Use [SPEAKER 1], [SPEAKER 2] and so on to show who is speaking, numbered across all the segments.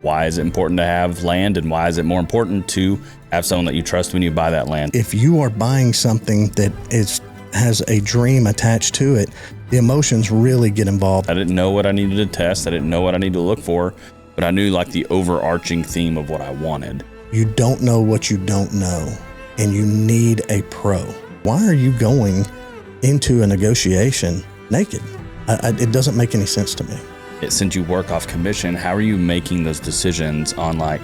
[SPEAKER 1] Why is it important to have land, and why is it more important to have someone that you trust when you buy that land?
[SPEAKER 2] If you are buying something that has a dream attached to it, the emotions really get involved.
[SPEAKER 1] I didn't know what I needed to test. I didn't know what I needed to look for, but I knew like the overarching theme of what I wanted.
[SPEAKER 2] You don't know what you don't know, and you need a pro. Why are you going into a negotiation naked? It doesn't make any sense to me.
[SPEAKER 1] Since you work off commission, how are you making those decisions on like,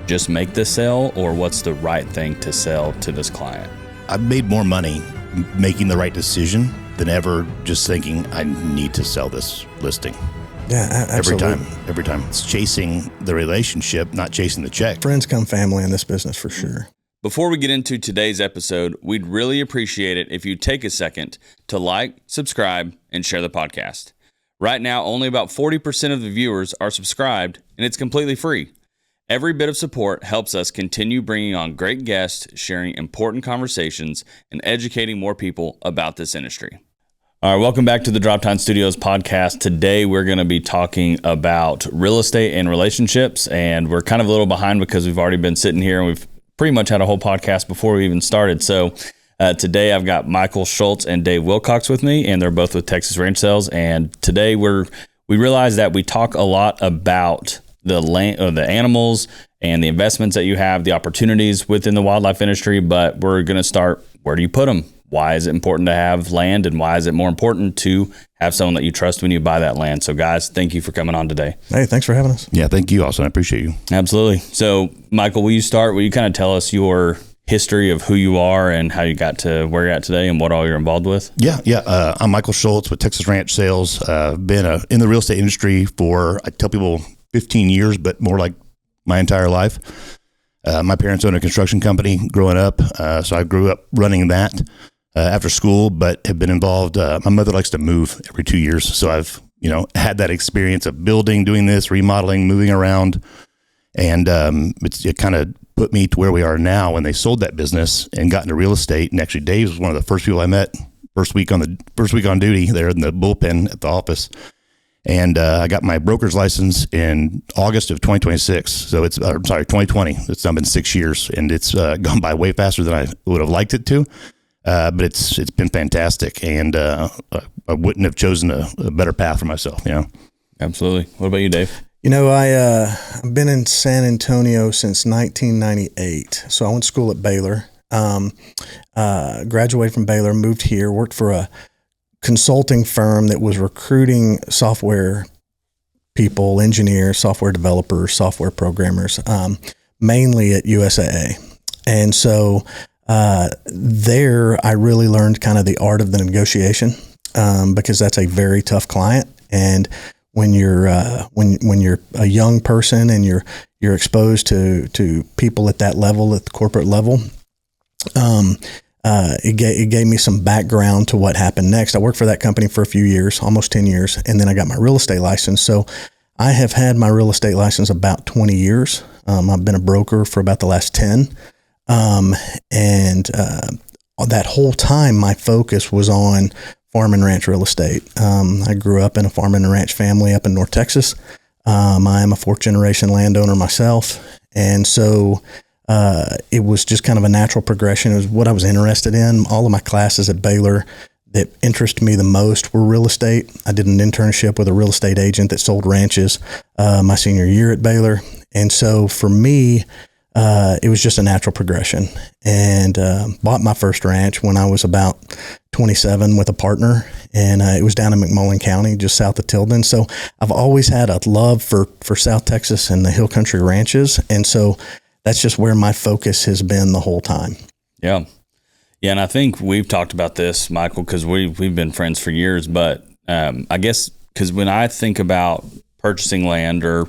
[SPEAKER 1] just make the sale, or what's the right thing to sell to this client?
[SPEAKER 3] I've made more money making the right decision than ever just thinking I need to sell this listing.
[SPEAKER 2] Yeah, absolutely.
[SPEAKER 3] Every time. It's chasing the relationship, not chasing the check.
[SPEAKER 2] Friends come family in this business for sure.
[SPEAKER 1] Before we get into today's episode, we'd really appreciate it if you take a second to like, subscribe, and share the podcast. Right now, only about 40% of the viewers are subscribed, and it's completely free. Every bit of support helps us continue bringing on great guests, sharing important conversations, and educating more people about this industry. All right, welcome back to the Droptine Studios podcast. Today, we're going to be talking about real estate and relationships, and we're kind of a little behind because we've already been sitting here, and we've pretty much had a whole podcast before we even started. So today, I've got Michael Schultz and Dave Wilcox with me, and they're both with Texas Ranch Sales. And today, we realize that we talk a lot about the land, the animals, and the investments that you have, the opportunities within the wildlife industry. But we're going to start, where do you put them? Why is it important to have land, and why is it more important to have someone that you trust when you buy that land? So guys, thank you for coming on today.
[SPEAKER 2] Hey, thanks for having us.
[SPEAKER 3] Yeah, thank you also. I appreciate you.
[SPEAKER 1] Absolutely. So Michael, will you start? Will you kind of tell us your history of who you are and how you got to where you're at today and what all you're involved with?
[SPEAKER 3] Yeah. I'm Michael Schultz with Texas Ranch Sales. Been in the real estate industry for, I tell people, 15 years, but more like my entire life. My parents owned a construction company growing up, so I grew up running that after school, but have been involved. My mother likes to move every 2 years, so I've had that experience of building, doing this, remodeling, moving around, and it kind of put me to where we are now. When they sold that business and got into real estate, and actually Dave was one of the first people I met first week on duty there in the bullpen at the office. And I got my broker's license in August of 2026. So 2020. It's now been 6 years, and it's gone by way faster than I would have liked it to. But it's been fantastic, and I wouldn't have chosen a better path for myself.
[SPEAKER 1] Absolutely. What about you, Dave?
[SPEAKER 2] I've been in San Antonio since 1998. So I went to school at Baylor, graduated from Baylor, moved here, worked for a consulting firm that was recruiting software people, engineers, software developers, software programmers, mainly at USAA. And so there I really learned kind of the art of the negotiation, because that's a very tough client. And when you're when you're a young person and you're exposed to people at that level, at the corporate level, it gave me some background to what happened next. I worked for that company for a few years, almost 10 years, and then I got my real estate license. So I have had my real estate license about 20 years. I've been a broker for about the last 10. That whole time, my focus was on farm and ranch real estate. I grew up in a farm and ranch family up in North Texas. I am a fourth generation landowner myself. And so it was just kind of a natural progression. It was what I was interested in. All of my classes at Baylor that interested me the most were real estate. I did an internship with a real estate agent that sold ranches my senior year at Baylor. And so for me, it was just a natural progression, and bought my first ranch when I was about 27 with a partner, and it was down in McMullen County, just south of Tilden. So I've always had a love for South Texas and the hill country ranches, and so that's just where my focus has been the whole time.
[SPEAKER 1] Yeah. And I think we've talked about this, Michael, because we've been friends for years, but I guess because when I think about purchasing land or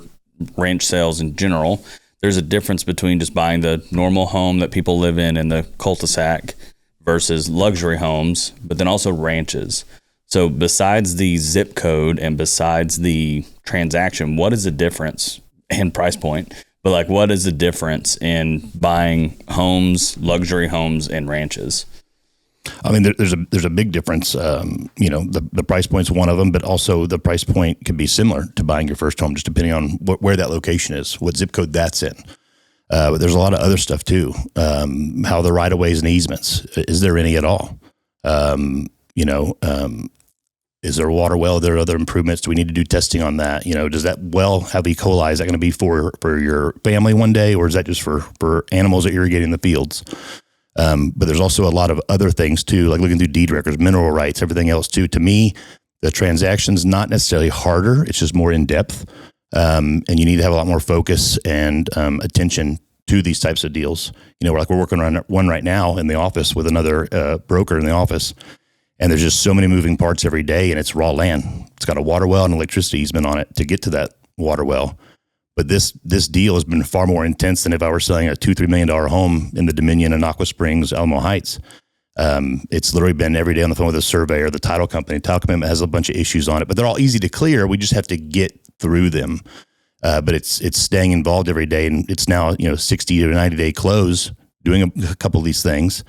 [SPEAKER 1] ranch sales in general, there's a difference between just buying the normal home that people live in the cul-de-sac versus luxury homes, but then also ranches. So besides the zip code and besides the transaction, what is the difference and price point? But like, what is the difference in buying homes, luxury homes, and ranches?
[SPEAKER 3] I mean, there's a big difference. The price point's one of them, but also the price point could be similar to buying your first home, just depending on where that location is, what zip code that's in. But there's a lot of other stuff too. How the right of ways and easements, is there any at all? Is there a water well? Are there other improvements? Do we need to do testing on that? Does that well have E. coli? Is that going to be for your family one day, or is that just for animals that irrigating the fields? But there's also a lot of other things too, like looking through deed records, mineral rights, everything else too. To me, the transaction's not necessarily harder. It's just more in depth. And you need to have a lot more focus and attention to these types of deals. We're working on one right now in the office with another broker in the office. And there's just so many moving parts every day, and it's raw land. It's got a water well and electricity easement on it to get to that water well. But this deal has been far more intense than if I were selling a $2-3 million home in the Dominion in Aqua Springs, Alamo Heights. It's literally been every day on the phone with a surveyor, the title company. Title commitment has a bunch of issues on it, but they're all easy to clear. We just have to get through them. But it's staying involved every day, and it's now 60 to 90 day close doing a couple of these things.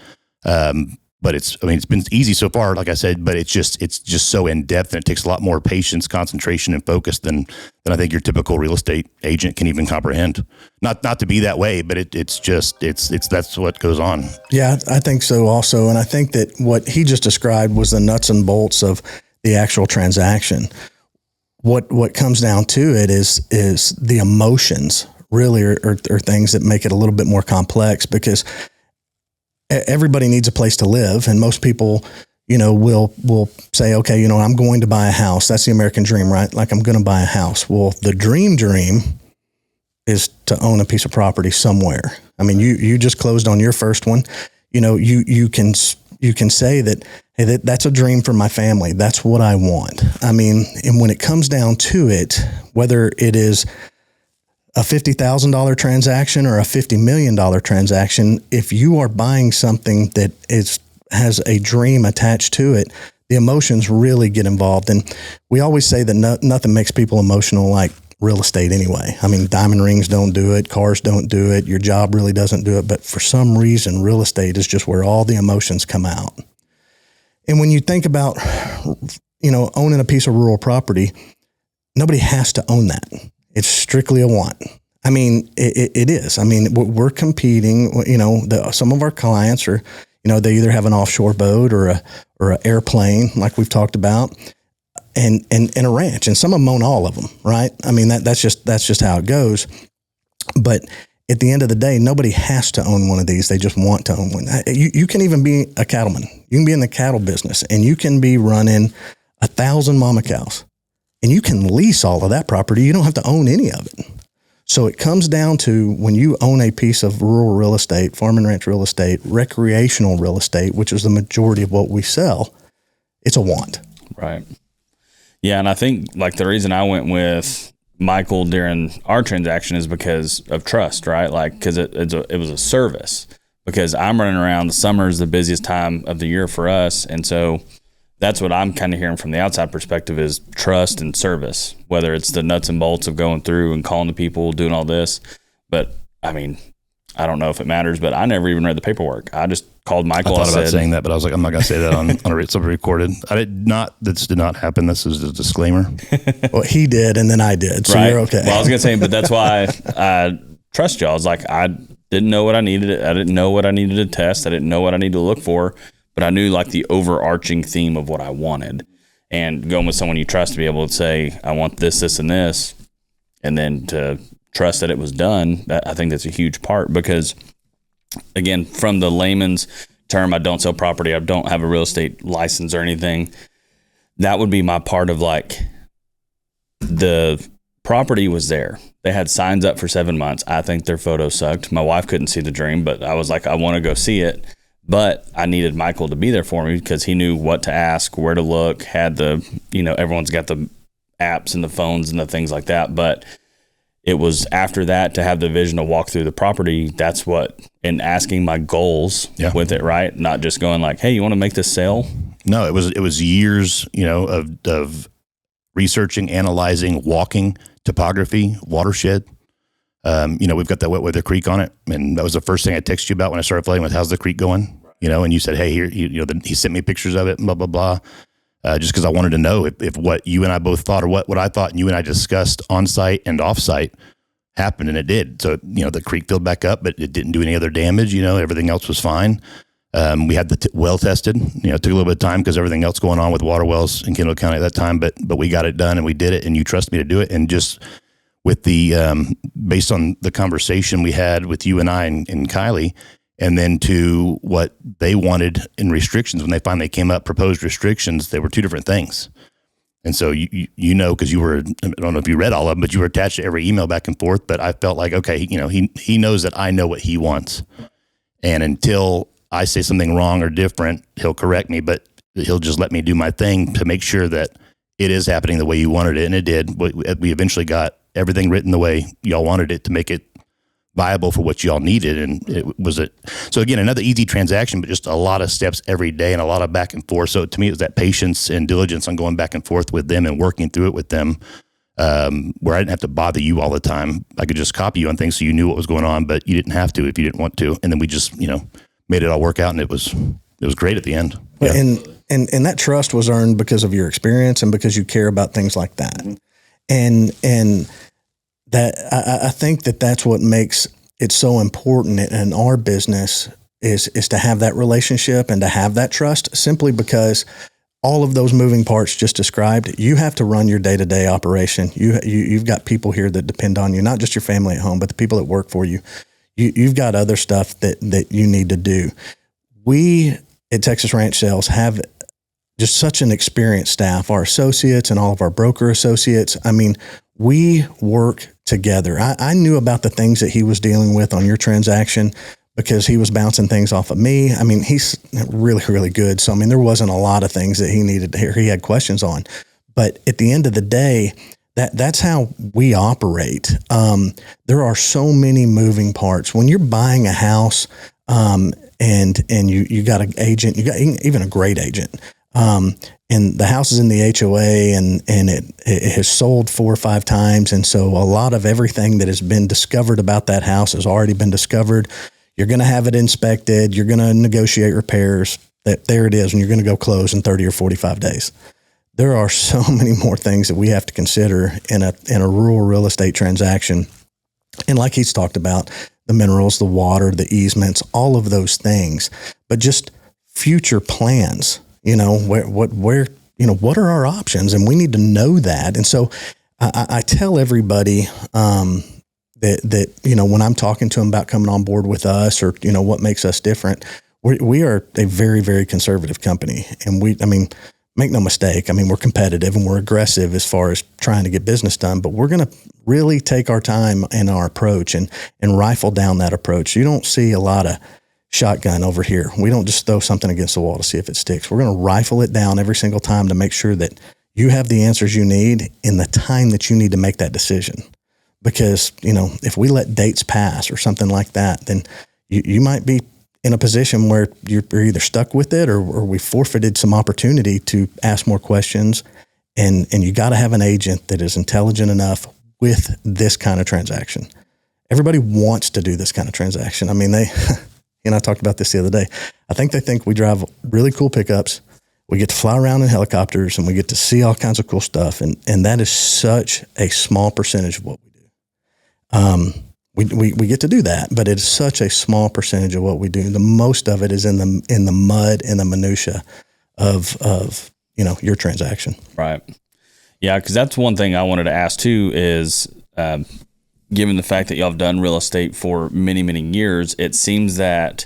[SPEAKER 3] But it's been easy so far, like I said, but it's just so in depth, and it takes a lot more patience, concentration, and focus than I think your typical real estate agent can even comprehend. Not to be that way, but it's that's what goes on.
[SPEAKER 2] Yeah, I think so also. And I think that what he just described was the nuts and bolts of the actual transaction. What comes down to it is the emotions really are things that make it a little bit more complex, because everybody needs a place to live, and most people, will say, okay, I'm going to buy a house. That's the American dream, right? Like, I'm going to buy a house. Well, the dream is to own a piece of property somewhere. I mean, you just closed on your first one. You can say that, hey, that's a dream for my family. That's what I want. I mean, and when it comes down to it, whether it is a $50,000 transaction or a $50 million transaction, if you are buying something that has a dream attached to it, the emotions really get involved. And we always say that nothing makes people emotional like real estate anyway. I mean, diamond rings don't do it. Cars don't do it. Your job really doesn't do it. But for some reason, real estate is just where all the emotions come out. And when you think about, owning a piece of rural property, nobody has to own that. It's strictly a want. I mean, it is. I mean, we're competing. Some of our clients are, they either have an offshore boat or an airplane, like we've talked about, and a ranch. And some of them own all of them, right? I mean, that's just how it goes. But at the end of the day, nobody has to own one of these. They just want to own one. You can even be a cattleman. You can be in the cattle business, and you can be running 1,000 mama cows. And you can lease all of that property. You don't have to own any of it. So it comes down to, when you own a piece of rural real estate, farm and ranch real estate, recreational real estate, which is the majority of what we sell, it's a want. Right.
[SPEAKER 1] Yeah, and I think like the reason I went with Michael during our transaction is because of trust, right? Like, because it was a service. Because I'm running around, the summer is the busiest time of the year for us, and so that's what I'm kind of hearing from the outside perspective is trust and service, whether it's the nuts and bolts of going through and calling the people, doing all this. But I mean, I don't know if it matters, but I never even read the paperwork. I just called Michael.
[SPEAKER 3] I thought about saying that, but I was like, I'm not going to say that on something recorded. This did not happen. This is a disclaimer.
[SPEAKER 2] Well, he did, and then I did. So you're okay.
[SPEAKER 1] Well, I was going to say, but that's why I trust y'all. It's like, I didn't know what I needed. I didn't know what I needed to test. I didn't know what I needed to look for. But I knew like the overarching theme of what I wanted, and going with someone you trust to be able to say, I want this, this, and this, and then to trust that it was done. I think that's a huge part, because again, from the layman's term, I don't sell property. I don't have a real estate license or anything. That would be my part of, like, the property was there. They had signs up for 7 months. I think their photo sucked. My wife couldn't see the dream, but I was like, I want to go see it. But I needed Michael to be there for me, because he knew what to ask, where to look, had the, everyone's got the apps and the phones and the things like that. But it was after that to have the vision to walk through the property. That's what, and asking my goals with it, right? Not just going like, hey, you want to make this sale?
[SPEAKER 3] No, it was years, of researching, analyzing, walking, topography, watershed. We've got that wet weather creek on it. And that was the first thing I texted you about when I started flooding with, how's the creek going? and you said, hey, here, he sent me pictures of it, blah, blah, blah. Just because I wanted to know if what you and I both thought or what I thought and you and I discussed on site and off site happened, and it did. So, the creek filled back up, but it didn't do any other damage. Everything else was fine. We had the well tested. It took a little bit of time because everything else going on with water wells in Kendall County at that time, but we got it done and we did it, and you trusted me to do it. And just with the based on the conversation we had with you and I and Kylie, and then to what they wanted in restrictions when they finally came up, proposed restrictions, they were two different things. And so because you were, I don't know if you read all of them, but you were attached to every email back and forth. But I felt like, okay, he knows that I know what he wants, and until I say something wrong or different, he'll correct me, but he'll just let me do my thing to make sure that it is happening the way you wanted it, and it did. We eventually got everything written the way y'all wanted it to make it viable for what y'all needed, and it was it. So again, another easy transaction, but just a lot of steps every day and a lot of back and forth. So to me, it was that patience and diligence on going back and forth with them and working through it with them, where I didn't have to bother you all the time. I could just copy you on things so you knew what was going on, but you didn't have to if you didn't want to. And then we just, made it all work out, and it was great at the end. Yeah.
[SPEAKER 2] And that trust was earned because of your experience and because you care about things like that. Mm-hmm. And that I think that's what makes it so important in our business is to have that relationship and to have that trust, simply because all of those moving parts just described, you have to run your day-to-day operation. You've got people here that depend on you, not just your family at home, but the people that work for you. You've got other stuff that you need to do. We at Texas Ranch Sales have just such an experienced staff, our associates and all of our broker associates. I mean, we work together. I knew about the things that he was dealing with on your transaction because he was bouncing things off of me. I mean, he's really, really good. So, I mean, there wasn't a lot of things that he needed to hear. He had questions on. But at the end of the day, that's how we operate. There are so many moving parts. When you're buying a house, and you got an agent, you got even a great agent, and the house is in the HOA and it has sold 4 or 5 times. And so a lot of everything that has been discovered about that house has already been discovered. You're going to have it inspected. You're going to negotiate repairs. There it is. And you're going to go close in 30 or 45 days. There are so many more things that we have to consider in a rural real estate transaction. And like he's talked about, the minerals, the water, the easements, all of those things, but just future plans, what are our options? And we need to know that. And so I tell everybody, that, when I'm talking to them about coming on board with us or, what makes us different, we are a very, very conservative company. And make no mistake. We're competitive and we're aggressive as far as trying to get business done, but we're going to really take our time in our approach and rifle down that approach. You don't see a lot of shotgun over here. We don't just throw something against the wall to see if it sticks. We're going to rifle it down every single time to make sure that you have the answers you need in the time that you need to make that decision. Because, if we let dates pass or something like that, then you might be in a position where you're either stuck with it or we forfeited some opportunity to ask more questions. And you got to have an agent that is intelligent enough with this kind of transaction. Everybody wants to do this kind of transaction. I talked about this the other day. I think we drive really cool pickups. We get to fly around in helicopters and we get to see all kinds of cool stuff. And that is such a small percentage of what we do. We get to do that, but it's such a small percentage of what we do. The most of it is in the mud and the minutia of your transaction.
[SPEAKER 1] Right. Yeah, because that's one thing I wanted to ask too is, given the fact that y'all have done real estate for many, many years, it seems that,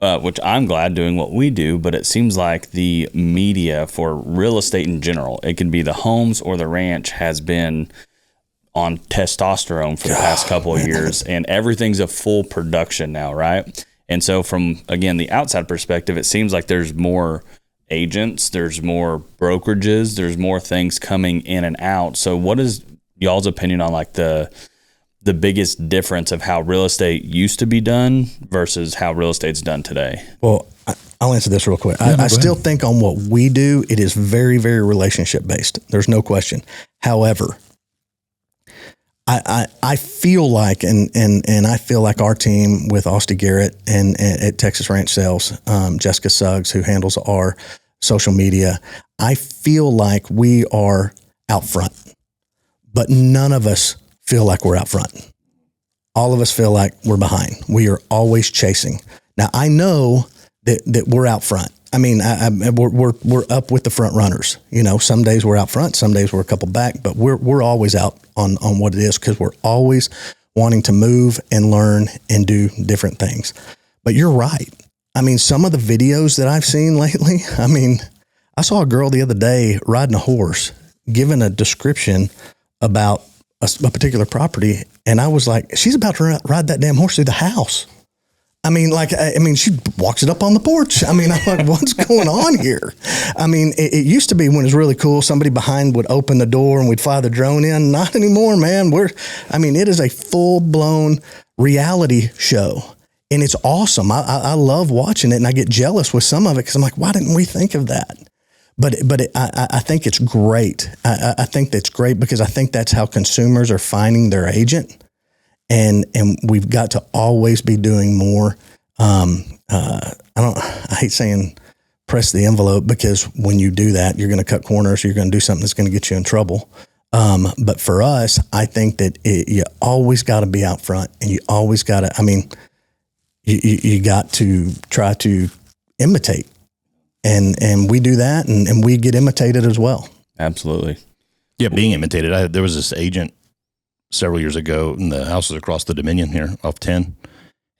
[SPEAKER 1] which I'm glad doing what we do, but it seems like the media for real estate in general, it can be the homes or the ranch, has been on testosterone for the past couple of years, and everything's a full production now, right? And so from, again, the outside perspective, it seems like there's more agents, there's more brokerages, there's more things coming in and out. So what is y'all's opinion on like the biggest difference of how real estate used to be done versus how real estate's done today?
[SPEAKER 2] Well, I'll answer this real quick. I still think on what we do, it is very, very relationship based. There's no question. However, I feel like, and I feel like our team with Austin Garrett and at Texas Ranch Sales, Jessica Suggs, who handles our social media, I feel like we are out front, but none of us feel like we're out front. All of us feel like we're behind. We are always chasing. Now I know that we're out front. I mean, we're up with the front runners. Some days we're out front, some days we're a couple back, but we're always out on what it is, because we're always wanting to move and learn and do different things. But you're right. I mean, some of the videos that I've seen lately, I mean, I saw a girl the other day riding a horse, giving a description about a particular property, and I was like, she's about to ride that damn horse through the house. I mean, she walks it up on the porch. I mean, I'm like, what's going on here? I mean, it used to be, when it was really cool, somebody behind would open the door and we'd fly the drone in. Not anymore, man. It is a full-blown reality show, and it's awesome. I love watching it, and I get jealous with some of it, because I'm like, why didn't we think of that? But I think it's great. I think that's great, because I think that's how consumers are finding their agent. And we've got to always be doing more. I hate saying press the envelope, because when you do that, you're going to cut corners. You're going to do something that's going to get you in trouble. But for us, I think that you always got to be out front, and you always got to, you got to try to imitate, and we do that, and we get imitated as well.
[SPEAKER 1] Absolutely.
[SPEAKER 3] Yeah. Being imitated. There was this agent several years ago, and the house was across the Dominion here off 10,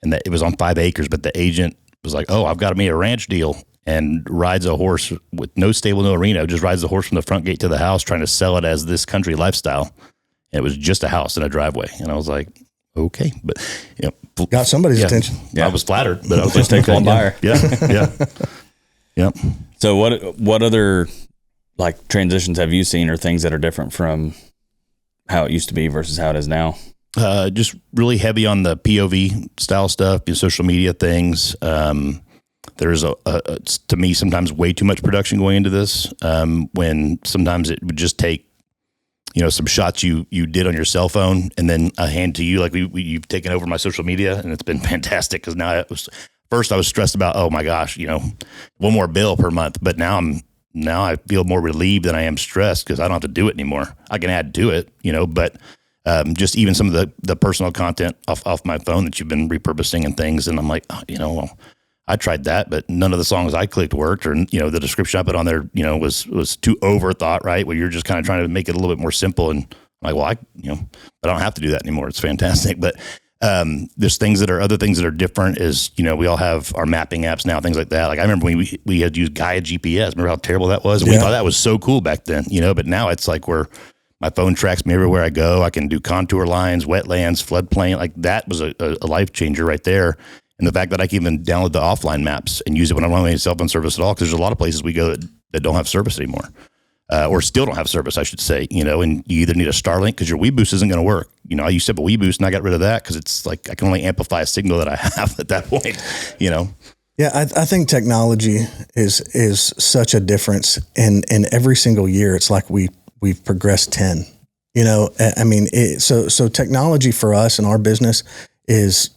[SPEAKER 3] and that it was on 5 acres, but the agent was like, oh, I've got to make a ranch deal, and rides a horse with no stable, no arena, just rides the horse from the front gate to the house, trying to sell it as this country lifestyle. And it was just a house and a driveway. And I was like, okay, but
[SPEAKER 2] got somebody's attention.
[SPEAKER 3] Yeah. I was flattered, but I was
[SPEAKER 1] just take one buyer.
[SPEAKER 3] Yeah.
[SPEAKER 1] So what other transitions have you seen, or things that are different from how it used to be versus how it is now?
[SPEAKER 3] Just really heavy on the POV style stuff, social media things. There's to me, sometimes way too much production going into this, when sometimes it would just take, some shots you did on your cell phone, and then a hand to you. Like you've taken over my social media, and it's been fantastic, because now first I was stressed about, oh my gosh, one more bill per month, but now I feel more relieved than I am stressed, because I don't have to do it anymore. I can add to it, but just even some of the personal content off my phone that you've been repurposing and things. And I'm like, I tried that, but none of the songs I clicked worked, or, the description I put on there, was too overthought, right? Where you're just kind of trying to make it a little bit more simple. And I'm like, well, but I don't have to do that anymore. It's fantastic. But there's other things that are different is, we all have our mapping apps now, things like that. Like I remember when we had used Gaia GPS. Remember how terrible that was? And we thought that was so cool back then, but now it's like my phone tracks me everywhere I go. I can do contour lines, wetlands, floodplain. Like that was a life changer right there. And the fact that I can even download the offline maps and use it when I don't have any cell phone service at all, because there's a lot of places we go that don't have service anymore. Or still don't have service, I should say, and you either need a Starlink, because your WeBoost isn't going to work. I used to have a WeBoost, and I got rid of that, because it's like I can only amplify a signal that I have at that point,
[SPEAKER 2] Yeah, I think technology is such a difference, and every single year it's like we've progressed 10. So technology for us in our business is,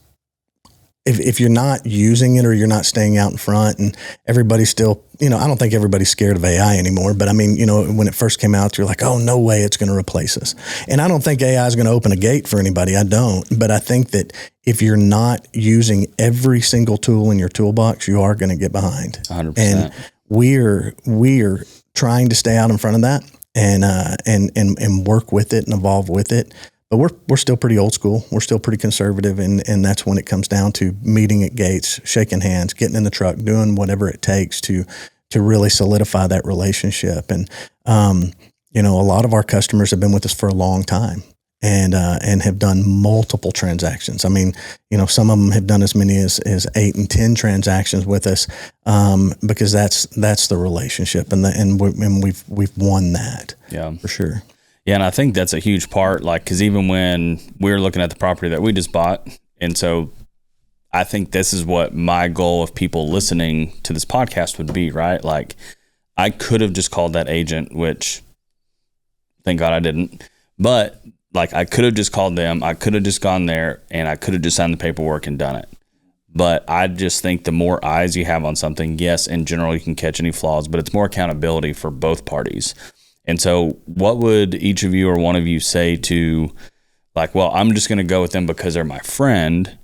[SPEAKER 2] if you're not using it, or you're not staying out in front, and everybody's still, I don't think everybody's scared of AI anymore, but when it first came out, you're like, oh, no way it's going to replace us. And I don't think AI is going to open a gate for anybody. I don't. But I think that if you're not using every single tool in your toolbox, you are going to get behind.
[SPEAKER 1] 100%.
[SPEAKER 2] And we're trying to stay out in front of that, and work with it and evolve with it. But we're still pretty old school. We're still pretty conservative, and that's when it comes down to meeting at gates, shaking hands, getting in the truck, doing whatever it takes to really solidify that relationship. And a lot of our customers have been with us for a long time, and have done multiple transactions. Some of them have done as many as 8 and 10 transactions with us, because that's the relationship, and we've won that.
[SPEAKER 1] Yeah,
[SPEAKER 2] for sure.
[SPEAKER 1] Yeah, and I think that's a huge part, because even when we were looking at the property that we just bought, and so I think this is what my goal of people listening to this podcast would be, right? Like, I could have just called that agent, which thank God I didn't, but like I could have just called them, I could have just gone there, and I could have just signed the paperwork and done it. But I just think the more eyes you have on something, yes, in general, you can catch any flaws, but it's more accountability for both parties. And so what would each of you or one of you say to, like, well, I'm just going to go with them because they're my friend,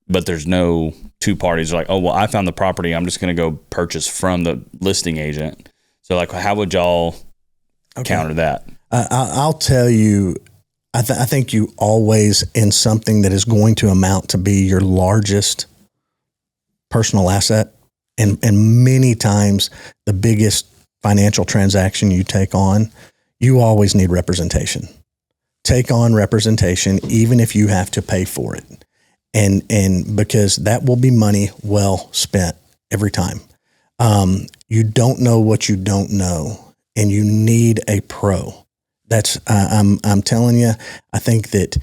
[SPEAKER 1] but there's no two parties like, oh, well, I found the property, I'm just going to go purchase from the listing agent. So, like, how would y'all counter that?
[SPEAKER 2] I'll tell you, I think you always, in something that is going to amount to be your largest personal asset, and many times the biggest financial transaction you take on, you always need representation. Take on representation, even if you have to pay for it. And because that will be money well spent every time. You don't know what you don't know, and you need a pro. That's, I'm telling you, I think that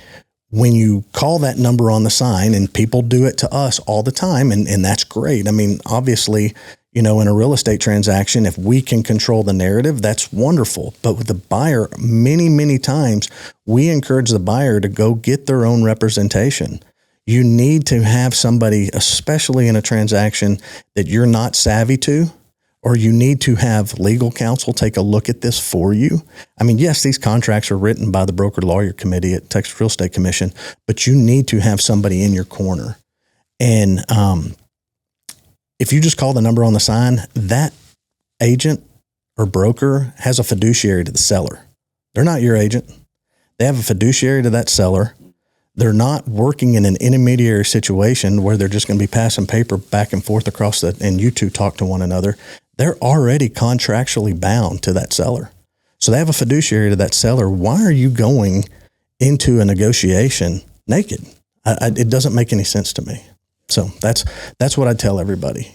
[SPEAKER 2] when you call that number on the sign, and people do it to us all the time, and that's great. I mean, obviously, in a real estate transaction, if we can control the narrative, that's wonderful. But with the buyer, many, many times, we encourage the buyer to go get their own representation. You need to have somebody, especially in a transaction that you're not savvy to, or you need to have legal counsel take a look at this for you. I mean, yes, these contracts are written by the broker lawyer committee at Texas Real Estate Commission, but you need to have somebody in your corner. And if you just call the number on the sign, that agent or broker has a fiduciary to the seller. They're not your agent. They have a fiduciary to that seller. They're not working in an intermediary situation where they're just going to be passing paper back and forth across and you two talk to one another. They're already contractually bound to that seller. So they have a fiduciary to that seller. Why are you going into a negotiation naked? It doesn't make any sense to me. So that's what I tell everybody,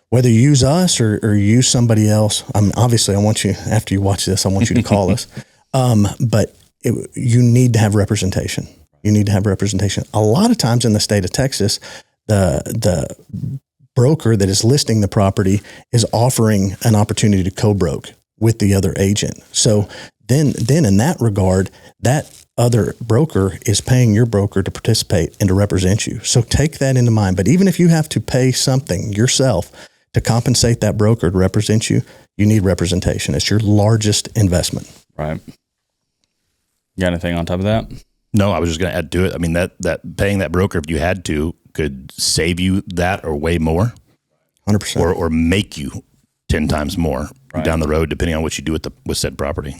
[SPEAKER 2] whether you use us or use somebody else. Obviously I want you, after you watch this, I want you to call us. But you need to have representation. You need to have representation. A lot of times in the state of Texas, the broker that is listing the property is offering an opportunity to co-broke with the other agent. So then in that regard, that other broker is paying your broker to participate and to represent you. So take that into mind. But even if you have to pay something yourself to compensate that broker to represent you, you need representation. It's your largest investment.
[SPEAKER 1] Right. You got anything on top of that?
[SPEAKER 3] No, I was just going to add to it. I mean, that paying that broker, if you had to, could save you that or way more.
[SPEAKER 2] 100%.
[SPEAKER 3] Or make you 10 times more down the road, depending on what you do with said property.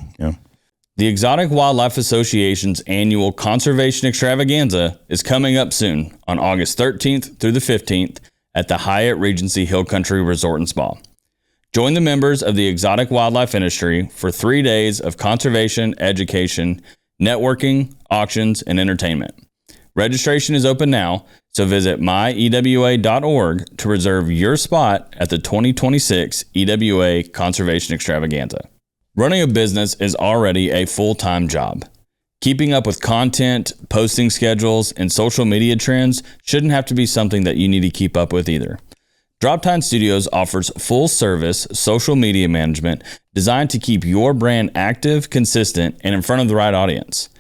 [SPEAKER 1] The Exotic Wildlife Association's annual Conservation Extravaganza is coming up soon on August 13th through the 15th at the Hyatt Regency Hill Country Resort and Spa. Join the members of the exotic wildlife industry for 3 days of conservation, education, networking, auctions, and entertainment. Registration is open now, so visit myewa.org to reserve your spot at the 2026 EWA Conservation Extravaganza. Running a business is already a full-time job. Keeping up with content, posting schedules, and social media trends shouldn't have to be something that you need to keep up with either. Droptine Studios offers full-service social media management designed to keep your brand active, consistent, and in front of the right audience.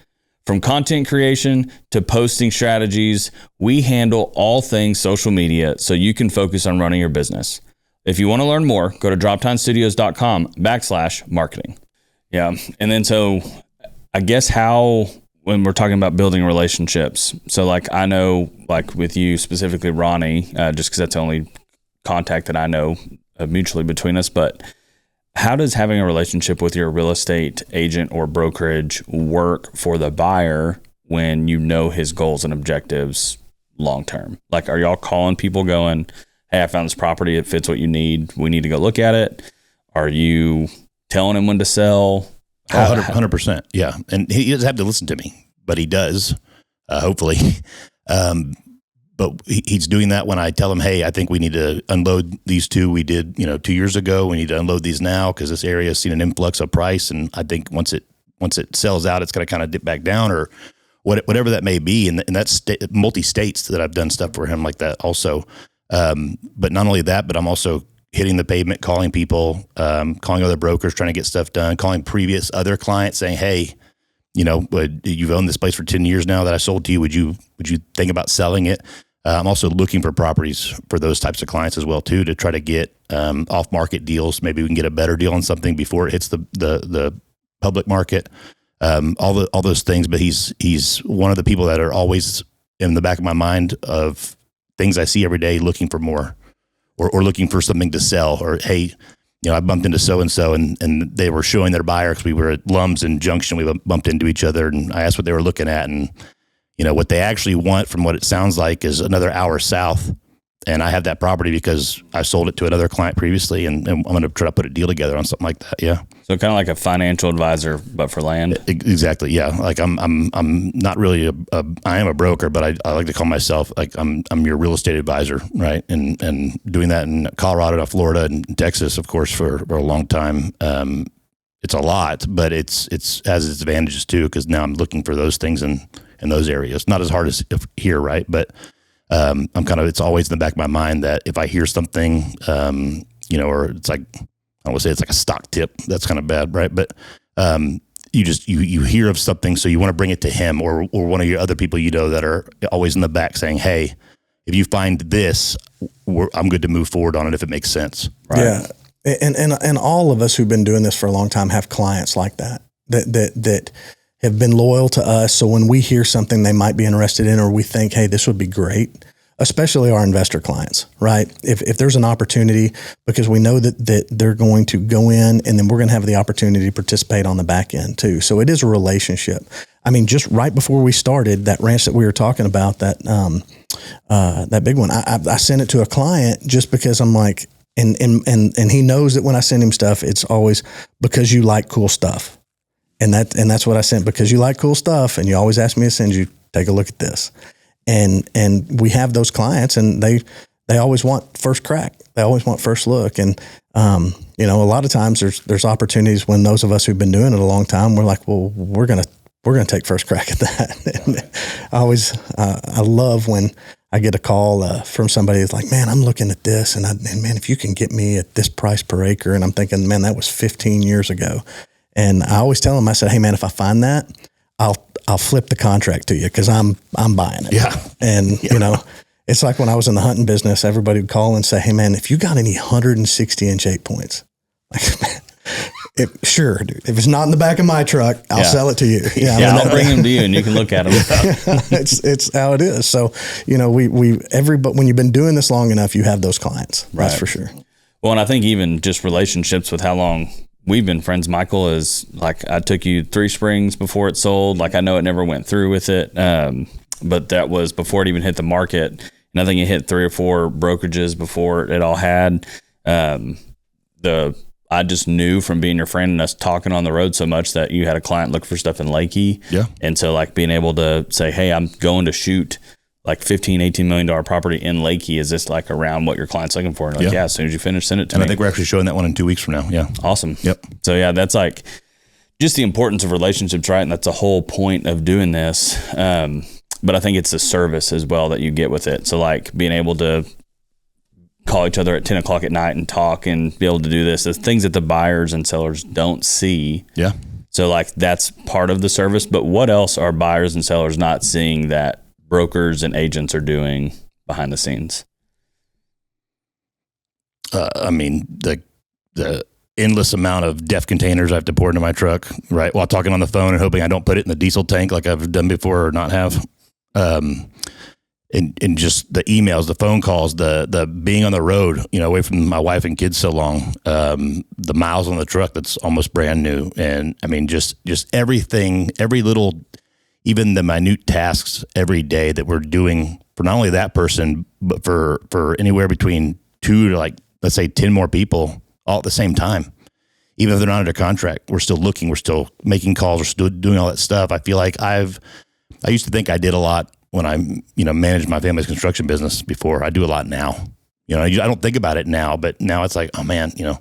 [SPEAKER 1] From content creation to posting strategies, we handle all things social media so you can focus on running your business. If you want to learn more, go to droptinestudios.com/marketing. Yeah. And then so I guess when we're talking about building relationships, so like I know like with you specifically, Ronnie, just because that's the only contact that I know mutually between us, but how does having a relationship with your real estate agent or brokerage work for the buyer when you know his goals and objectives long term? Like, are y'all calling people going, hey, I found this property, it fits what you need, we need to go look at it? Are you telling him when to sell?
[SPEAKER 3] 100%. Yeah. And he doesn't have to listen to me, but he does, hopefully. But he's doing that when I tell him, hey, I think we need to unload these two we did, 2 years ago. We need to unload these now because this area has seen an influx of price. And I think once it sells out, it's going to kind of dip back down or whatever that may be. And that's multi-states that I've done stuff for him like that also. But not only that, but I'm also hitting the pavement, calling people, calling other brokers, trying to get stuff done, calling previous other clients saying, hey, you've owned this place for 10 years now that I sold to you. Would you think about selling it? I'm also looking for properties for those types of clients as well too, to try to get off market deals. Maybe we can get a better deal on something before it hits the public market. All those things. But he's one of the people that are always in the back of my mind of things I see every day, looking for more or looking for something to sell, or, hey, I bumped into so-and-so and they were showing their buyer because we were at Lums and Junction. We bumped into each other and I asked what they were looking at, and what they actually want, from what it sounds like, is another hour south. And I have that property because I sold it to another client previously, and I'm going to try to put a deal together on something like that. Yeah.
[SPEAKER 1] So kind of like a financial advisor, but for land.
[SPEAKER 3] Exactly. Yeah. Like I'm not really I am a broker, but I like to call myself like I'm your real estate advisor, right? And doing that in Colorado, Florida, and Texas, of course, for a long time. It's a lot, but it's has its advantages too, because now I'm looking for those things in those areas. Not as hard as here, right? But it's always in the back of my mind that if I hear something, or it's like, I would say it's like a stock tip. That's kind of bad, right? But you hear of something, so you want to bring it to him or one of your other people that are always in the back saying, hey, if you find this, I'm good to move forward on it if it makes sense. Right?
[SPEAKER 2] Yeah. And all of us who've been doing this for a long time have clients like that have been loyal to us. So when we hear something they might be interested in, or we think, hey, this would be great, especially our investor clients, right? If there's an opportunity, because we know that they're going to go in, and then we're going to have the opportunity to participate on the back end too. So it is a relationship. I mean, just right before we started, that ranch that we were talking about, that big one, I sent it to a client just because I'm like, and he knows that when I send him stuff, it's always because you like cool stuff. And that's what I sent, because you like cool stuff and you always ask me to send you, take a look at this. And we have those clients, and they always want first crack. They always want first look. And, a lot of times there's opportunities when those of us who've been doing it a long time, we're like, well, we're going to take first crack at that. And I love when I get a call from somebody that's like, man, I'm looking at this, and man, if you can get me at this price per acre, and I'm thinking, man, that was 15 years ago. And I always tell them, I said, hey man, if I find that, I'll flip the contract to you, because I'm buying it.
[SPEAKER 3] Yeah.
[SPEAKER 2] And it's like when I was in the hunting business, everybody would call and say, hey man, if you got any 160-inch 8-points, like, sure, dude. If it's not in the back of my truck, I'll sell it to you.
[SPEAKER 1] Yeah, I'll bring them to you and you can look at them.
[SPEAKER 2] It's how it is. So, but when you've been doing this long enough, you have those clients. That's right. For sure.
[SPEAKER 1] Well, and I think even just relationships with how long we've been friends, Michael, is like, I took you 3 springs before it sold. Like, I know it never went through with it. But that was before it even hit the market. And I think it hit 3 or 4 brokerages before it all had. I just knew from being your friend and us talking on the road so much that you had a client look for stuff in Lakey.
[SPEAKER 3] Yeah.
[SPEAKER 1] And so like being able to say, hey, I'm going to shoot like $15-18 million property in Lakey. Is this like around what your client's looking for? And like, as soon as you finish, send it to me.
[SPEAKER 3] And I think we're actually showing that one in 2 weeks from now. Yeah.
[SPEAKER 1] Awesome.
[SPEAKER 3] Yep.
[SPEAKER 1] So yeah, that's like just the importance of relationships, right? And that's the whole point of doing this. But I think it's the service as well that you get with it. So like being able to call each other at 10 o'clock at night and talk and be able to do this, the things that the buyers and sellers don't see.
[SPEAKER 3] Yeah.
[SPEAKER 1] So like that's part of the service, but what else are buyers and sellers not seeing that brokers and agents are doing behind the scenes?
[SPEAKER 3] I mean, the endless amount of DEF containers I have to pour into my truck, right, while talking on the phone and hoping I don't put it in the diesel tank like I've done before or not have. And just the emails, the phone calls, the being on the road, away from my wife and kids so long, the miles on the truck that's almost brand new. And I mean, just everything, every little, even the minute tasks every day that we're doing for not only that person, but for anywhere between 2 to, like, let's say 10 more people all at the same time. Even if they're not under contract, we're still looking, we're still making calls, we're still doing all that stuff. I feel like I used to think I did a lot when I, managed my family's construction business before. I do a lot now. I don't think about it now, but now it's like, oh man, it'd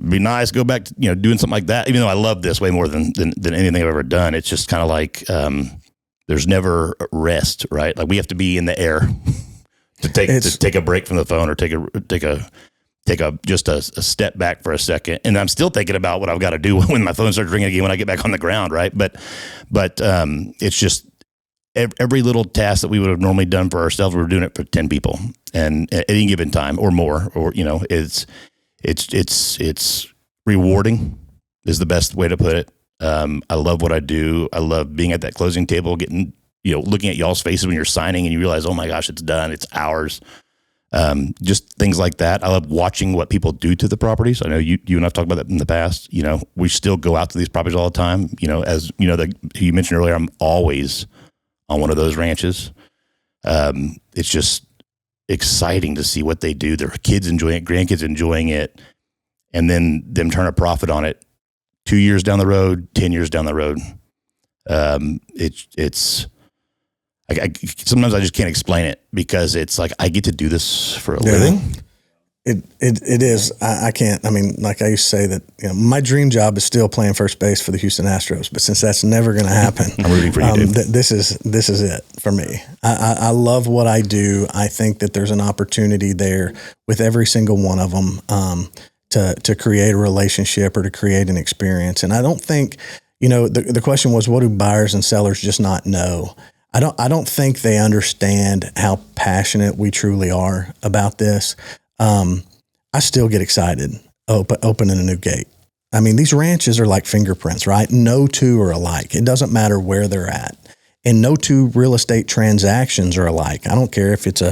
[SPEAKER 3] be nice to go back to, doing something like that. Even though I love this way more than anything I've ever done. It's just kind of like, there's never rest, right? Like we have to be in the air to take a break from the phone or take a take just a step back for a second. And I'm still thinking about what I've got to do when my phone starts ringing again when I get back on the ground, right? But it's just every little task that we would have normally done for ourselves, we're doing it for 10 people, and at any given time or more, or it's rewarding is the best way to put it. I love what I do. I love being at that closing table, getting looking at y'all's faces when you're signing, and you realize, oh my gosh, it's done, it's ours. Just things like that. I love watching what people do to the properties. I know you and I've talked about that in the past. We still go out to these properties all the time. As you mentioned earlier, I'm always on one of those ranches. It's just exciting to see what they do. Their kids enjoying it, grandkids enjoying it, and then them turn a profit on it 2 years down the road, 10 years down the road. Sometimes I just can't explain it, because it's like I get to do this for a living.
[SPEAKER 2] It is. I can't. I mean, like I used to say that my dream job is still playing first base for the Houston Astros, but since that's never going to happen,
[SPEAKER 3] I'm rooting for you, Dave.
[SPEAKER 2] This is it for me. I love what I do. I think that there's an opportunity there with every single one of them to create a relationship or to create an experience. And I don't think the question was, what do buyers and sellers just not know? I don't think they understand how passionate we truly are about this. I still get excited opening a new gate. I mean, these ranches are like fingerprints, right? No two are alike. It doesn't matter where they're at, and no two real estate transactions are alike. I don't care if it's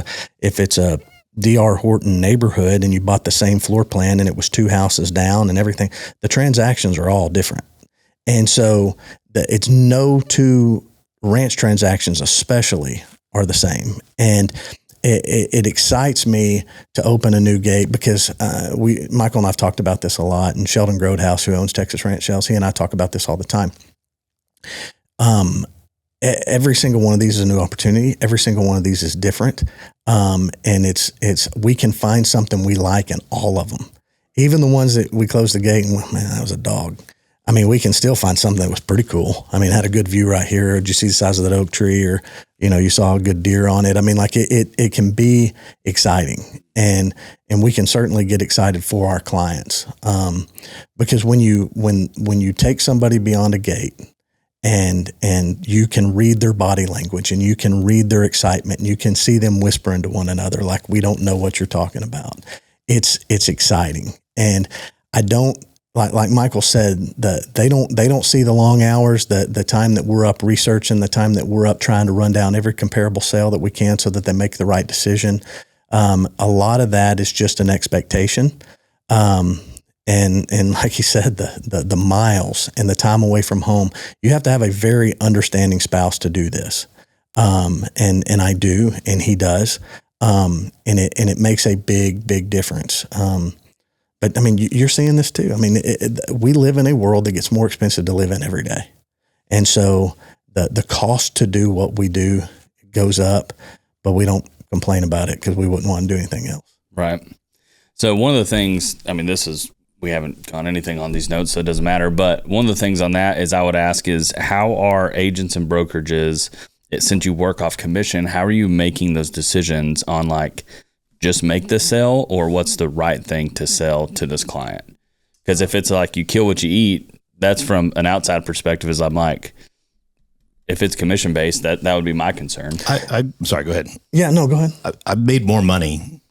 [SPEAKER 2] a D.R. Horton neighborhood and you bought the same floor plan and it was 2 houses down and everything. The transactions are all different, and so it's no two ranch transactions especially are the same. And it excites me to open a new gate, because Michael and I've talked about this a lot, and Sheldon Grodhouse, who owns Texas Ranch Sales, he and I talk about this all the time. Every single one of these is a new opportunity. Every single one of these is different. And we can find something we like in all of them. Even the ones that we closed the gate and went, man, that was a dog. I mean, we can still find something that was pretty cool. I mean, had a good view right here. Did you see the size of that oak tree? Or, you saw a good deer on it. I mean, like it can be exciting, and we can certainly get excited for our clients. Because when you take somebody beyond a gate and you can read their body language, and you can read their excitement, and you can see them whispering to one another, like, we don't know what you're talking about. It's exciting. And I don't, like Michael said, they don't see the long hours, the time that we're up researching, the time that we're up trying to run down every comparable sale that we can so that they make the right decision. A lot of that is just an expectation. And like he said, the miles and the time away from home, you have to have a very understanding spouse to do this. And I do, and he does. And it makes a big difference. But I mean, you're seeing this too. I mean, we live in a world that gets more expensive to live in every day. And so the cost to do what we do goes up, but we don't complain about it because we wouldn't want to do anything else.
[SPEAKER 1] Right. So one of the things, I mean, we haven't gone anything on these notes, so it doesn't matter. But one of the things on that is I would ask is, how are agents and brokerages, since you work off commission, how are you making those decisions on like, just make this sale, or what's the right thing to sell to this client? Because if it's like you kill what you eat, that's from an outside perspective, as I'm like, if it's commission based, that would be my concern.
[SPEAKER 3] I'm sorry, go ahead.
[SPEAKER 2] Yeah, no, go ahead.
[SPEAKER 3] I've made more money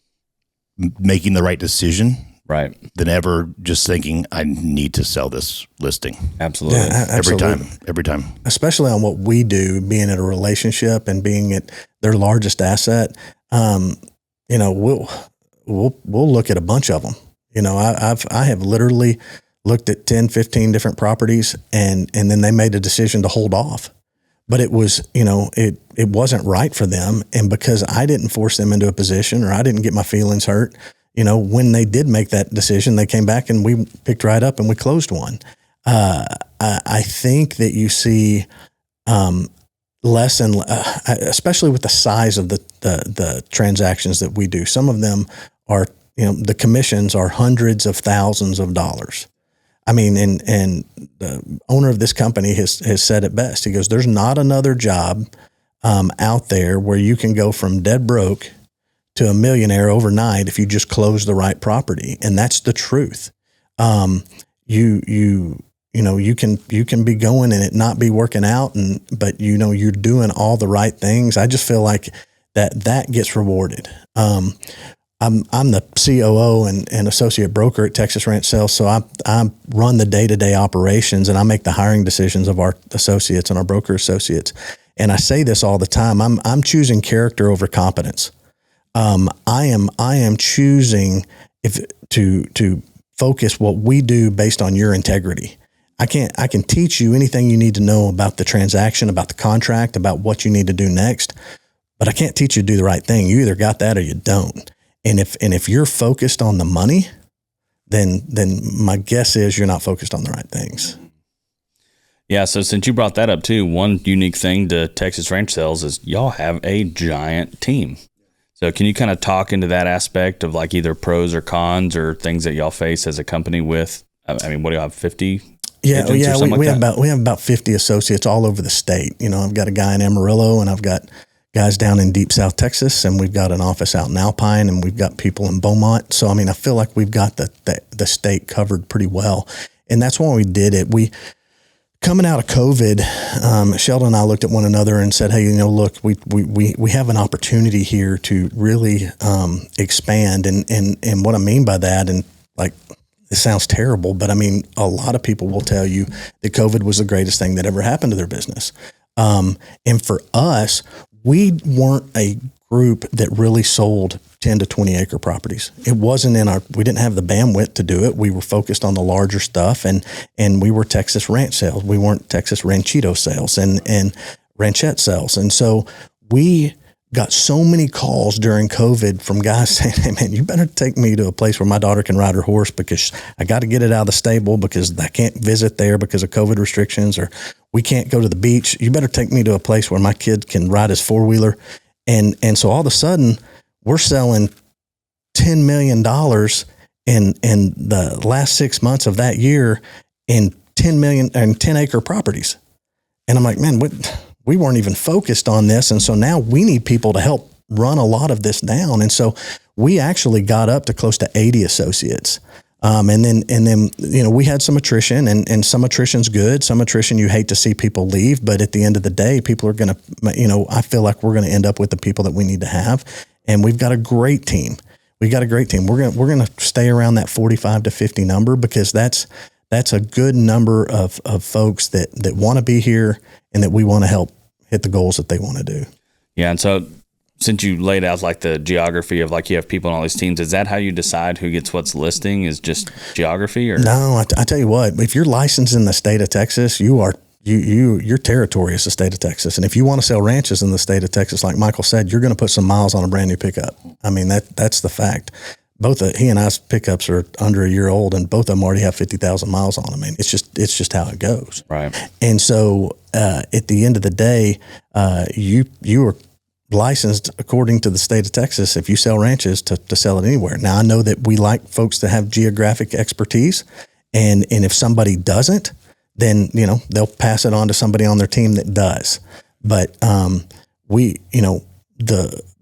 [SPEAKER 3] making the right decision,
[SPEAKER 1] right,
[SPEAKER 3] than ever just thinking I need to sell this listing.
[SPEAKER 1] Absolutely.
[SPEAKER 2] Yeah, absolutely.
[SPEAKER 3] Every time.
[SPEAKER 2] Especially on what we do, being in a relationship and being at their largest asset. We'll look at a bunch of them. I have literally looked at 10, 15 different properties, and then they made a decision to hold off. But it was, it wasn't right for them. And because I didn't force them into a position, or I didn't get my feelings hurt, when they did make that decision, they came back and we picked right up and we closed one. I think that you see, less and especially with the size of the transactions that we do. Some of them are, the commissions are hundreds of thousands of dollars. I mean, and the owner of this company has said it best. He goes, there's not another job out there where you can go from dead broke to a millionaire overnight if you just close the right property. And that's the truth. You can be going and it not be working out, but you're doing all the right things. I just feel like that gets rewarded. I'm the COO and associate broker at Texas Ranch Sales, so I run the day-to-day operations and I make the hiring decisions of our associates and our broker associates. And I say this all the time. I'm choosing character over competence. I am choosing to focus what we do based on your integrity. I can teach you anything you need to know about the transaction, about the contract, about what you need to do next, but I can't teach you to do the right thing. You either got that or you don't. And if you're focused on the money, then my guess is you're not focused on the right things.
[SPEAKER 1] Yeah. So since you brought that up too, one unique thing to Texas Ranch Sales is y'all have a giant team. So can you kind of talk into that aspect of like either pros or cons or things that y'all face as a company with, I mean, what do you have, 50?
[SPEAKER 2] Yeah. We have about 50 associates all over the state. I've got a guy in Amarillo and I've got guys down in deep South Texas, and we've got an office out in Alpine, and we've got people in Beaumont. So, I mean, I feel like we've got the state covered pretty well. And that's why we did it. Coming out of COVID, Sheldon and I looked at one another and said, hey, look, we have an opportunity here to really expand. And what I mean by that, and like, it sounds terrible, but I mean, a lot of people will tell you that COVID was the greatest thing that ever happened to their business. And for us, we weren't a group that really sold 10 to 20 acre properties. It wasn't we didn't have the bandwidth to do it. We were focused on the larger stuff, and we were Texas Ranch Sales. We weren't Texas Ranchito Sales and Ranchette Sales. And so we got so many calls during COVID from guys saying, hey man, you better take me to a place where my daughter can ride her horse because I got to get it out of the stable because I can't visit there because of COVID restrictions, or we can't go to the beach. You better take me to a place where my kid can ride his four-wheeler. And so all of a sudden we're selling $10 million in the last 6 months of that year in 10 million and 10 acre properties. And I'm like, man, we weren't even focused on this. And so now we need people to help run a lot of this down. And so we actually got up to close to 80 associates. And then, we had some attrition, and some attrition's good. Some attrition, you hate to see people leave, but at the end of the day, people are going to, I feel like we're going to end up with the people that we need to have. And we've got a great team. We're going to stay around that 45 to 50 number because that's a good number of folks that want to be here and that we want to help hit the goals that they want to do. Yeah.
[SPEAKER 1] And so since you laid out like the geography of like you have people on all these teams, is that how you decide who gets what's listing, is just geography? Or
[SPEAKER 2] no, I tell you what, if you're licensed in the state of Texas, your territory is the state of Texas. And if you want to sell ranches in the state of Texas, like Michael said, you're going to put some miles on a brand new pickup. I mean, that's the fact. Both he and I's pickups are under a year old, and both of them already have 50,000 miles on them. I mean, it's just how it goes.
[SPEAKER 1] Right.
[SPEAKER 2] And so at the end of the day, you are licensed according to the state of Texas if you sell ranches to sell it anywhere. Now, I know that we like folks to have geographic expertise, and if somebody doesn't, then they'll pass it on to somebody on their team that does. But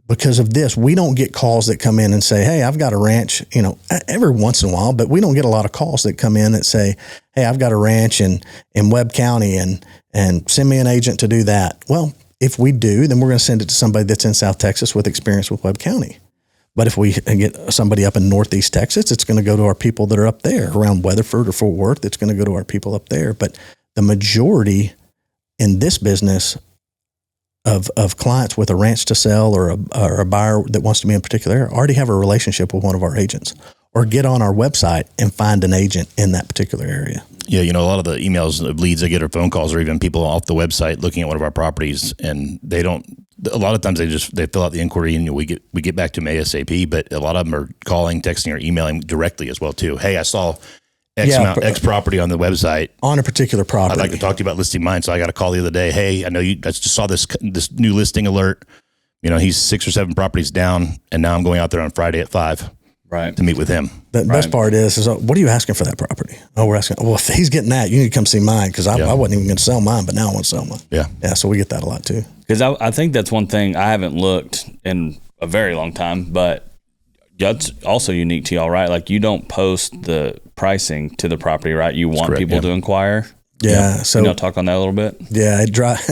[SPEAKER 2] because of this, we don't get calls that come in and say, hey, I've got a ranch, every once in a while, but we don't get a lot of calls that come in that say, hey, I've got a ranch in Webb County and send me an agent to do that. Well, if we do, then we're going to send it to somebody that's in South Texas with experience with Webb County. But if we get somebody up in Northeast Texas, it's going to go to our people that are up there around Weatherford or Fort Worth. It's going to go to our people up there. But the majority in this business of clients with a ranch to sell or a buyer that wants to be in a particular area already have a relationship with one of our agents, or get on our website and find an agent in that particular area.
[SPEAKER 3] Yeah, a lot of the emails of leads I get or phone calls, or even people off the website looking at one of our properties, and they don't. A lot of times they fill out the inquiry and we get back to them ASAP. But a lot of them are calling, texting, or emailing directly as well too. Hey, I saw X property on the website
[SPEAKER 2] on a particular property.
[SPEAKER 3] I'd like to talk to you about listing mine. So I got a call the other day. Hey, I know I just saw this new listing alert. He's 6 or 7 properties down, and now I'm going out there on Friday at 5.
[SPEAKER 1] Right.
[SPEAKER 3] To meet with him.
[SPEAKER 2] The best part is what are you asking for that property? Oh, we're asking, well, if he's getting that, you need to come see mine, because I wasn't even going to sell mine, but now I want to sell mine.
[SPEAKER 3] Yeah.
[SPEAKER 2] Yeah. So we get that a lot too.
[SPEAKER 1] Because I think that's one thing I haven't looked in a very long time, but that's also unique to y'all, right? Like you don't post the pricing to the property, right? You want people to inquire.
[SPEAKER 2] Yeah. So
[SPEAKER 1] talk on that a little bit.
[SPEAKER 2] Yeah, it drives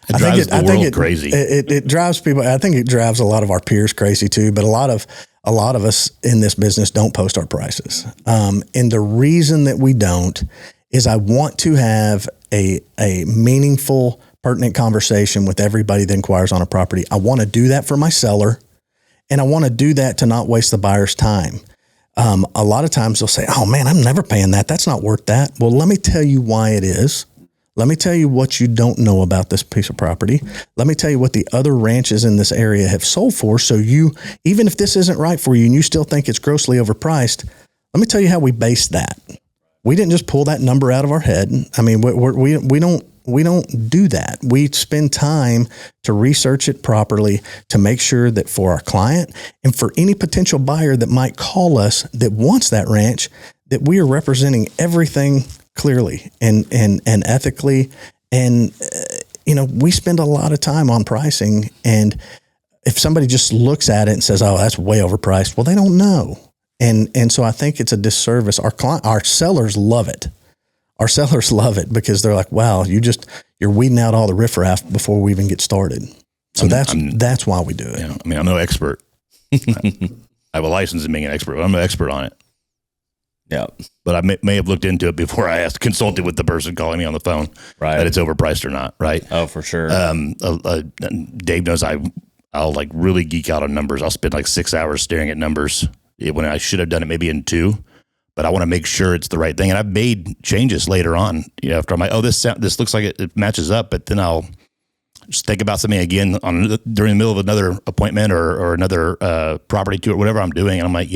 [SPEAKER 3] the world crazy.
[SPEAKER 2] It drives people. I think it drives a lot of our peers crazy too. But a lot of us in this business don't post our prices. And the reason that we don't is I want to have a meaningful, pertinent conversation with everybody that inquires on a property. I want to do that for my seller, and I want to do that to not waste the buyer's time. A lot of times they'll say, "Oh man, I'm never paying that. That's not worth that." Well, let me tell you why it is. Let me tell you what you don't know about this piece of property. Let me tell you what the other ranches in this area have sold for. So you, even if this isn't right for you and you still think it's grossly overpriced, let me tell you how we base that. We didn't just pull that number out of our head. I mean, we don't do that. We spend time to research it properly to make sure that for our client and for any potential buyer that might call us that wants that ranch, that we are representing everything clearly and ethically. And, we spend a lot of time on pricing. And if somebody just looks at it and says, "Oh, that's way overpriced," well, they don't know. And so I think it's a disservice. Our sellers love it. Our sellers love it because they're like, "Wow, you're weeding out all the riffraff before we even get started." So that's why we do it.
[SPEAKER 3] Yeah, I mean, I'm no expert. I have a license in being an expert, but I'm no expert on it.
[SPEAKER 1] Yeah.
[SPEAKER 3] But I may have looked into it before I consulted with the person calling me on the phone,
[SPEAKER 1] right?
[SPEAKER 3] That it's overpriced or not, right?
[SPEAKER 1] Oh, for sure.
[SPEAKER 3] Dave knows I'll like really geek out on numbers. I'll spend like 6 hours staring at numbers when I should have done it maybe in 2. But I want to make sure it's the right thing. And I've made changes later on, after I'm like, "Oh, this looks like it matches up." But then I'll just think about something again during the middle of another appointment or another property tour, whatever I'm doing. And I'm like,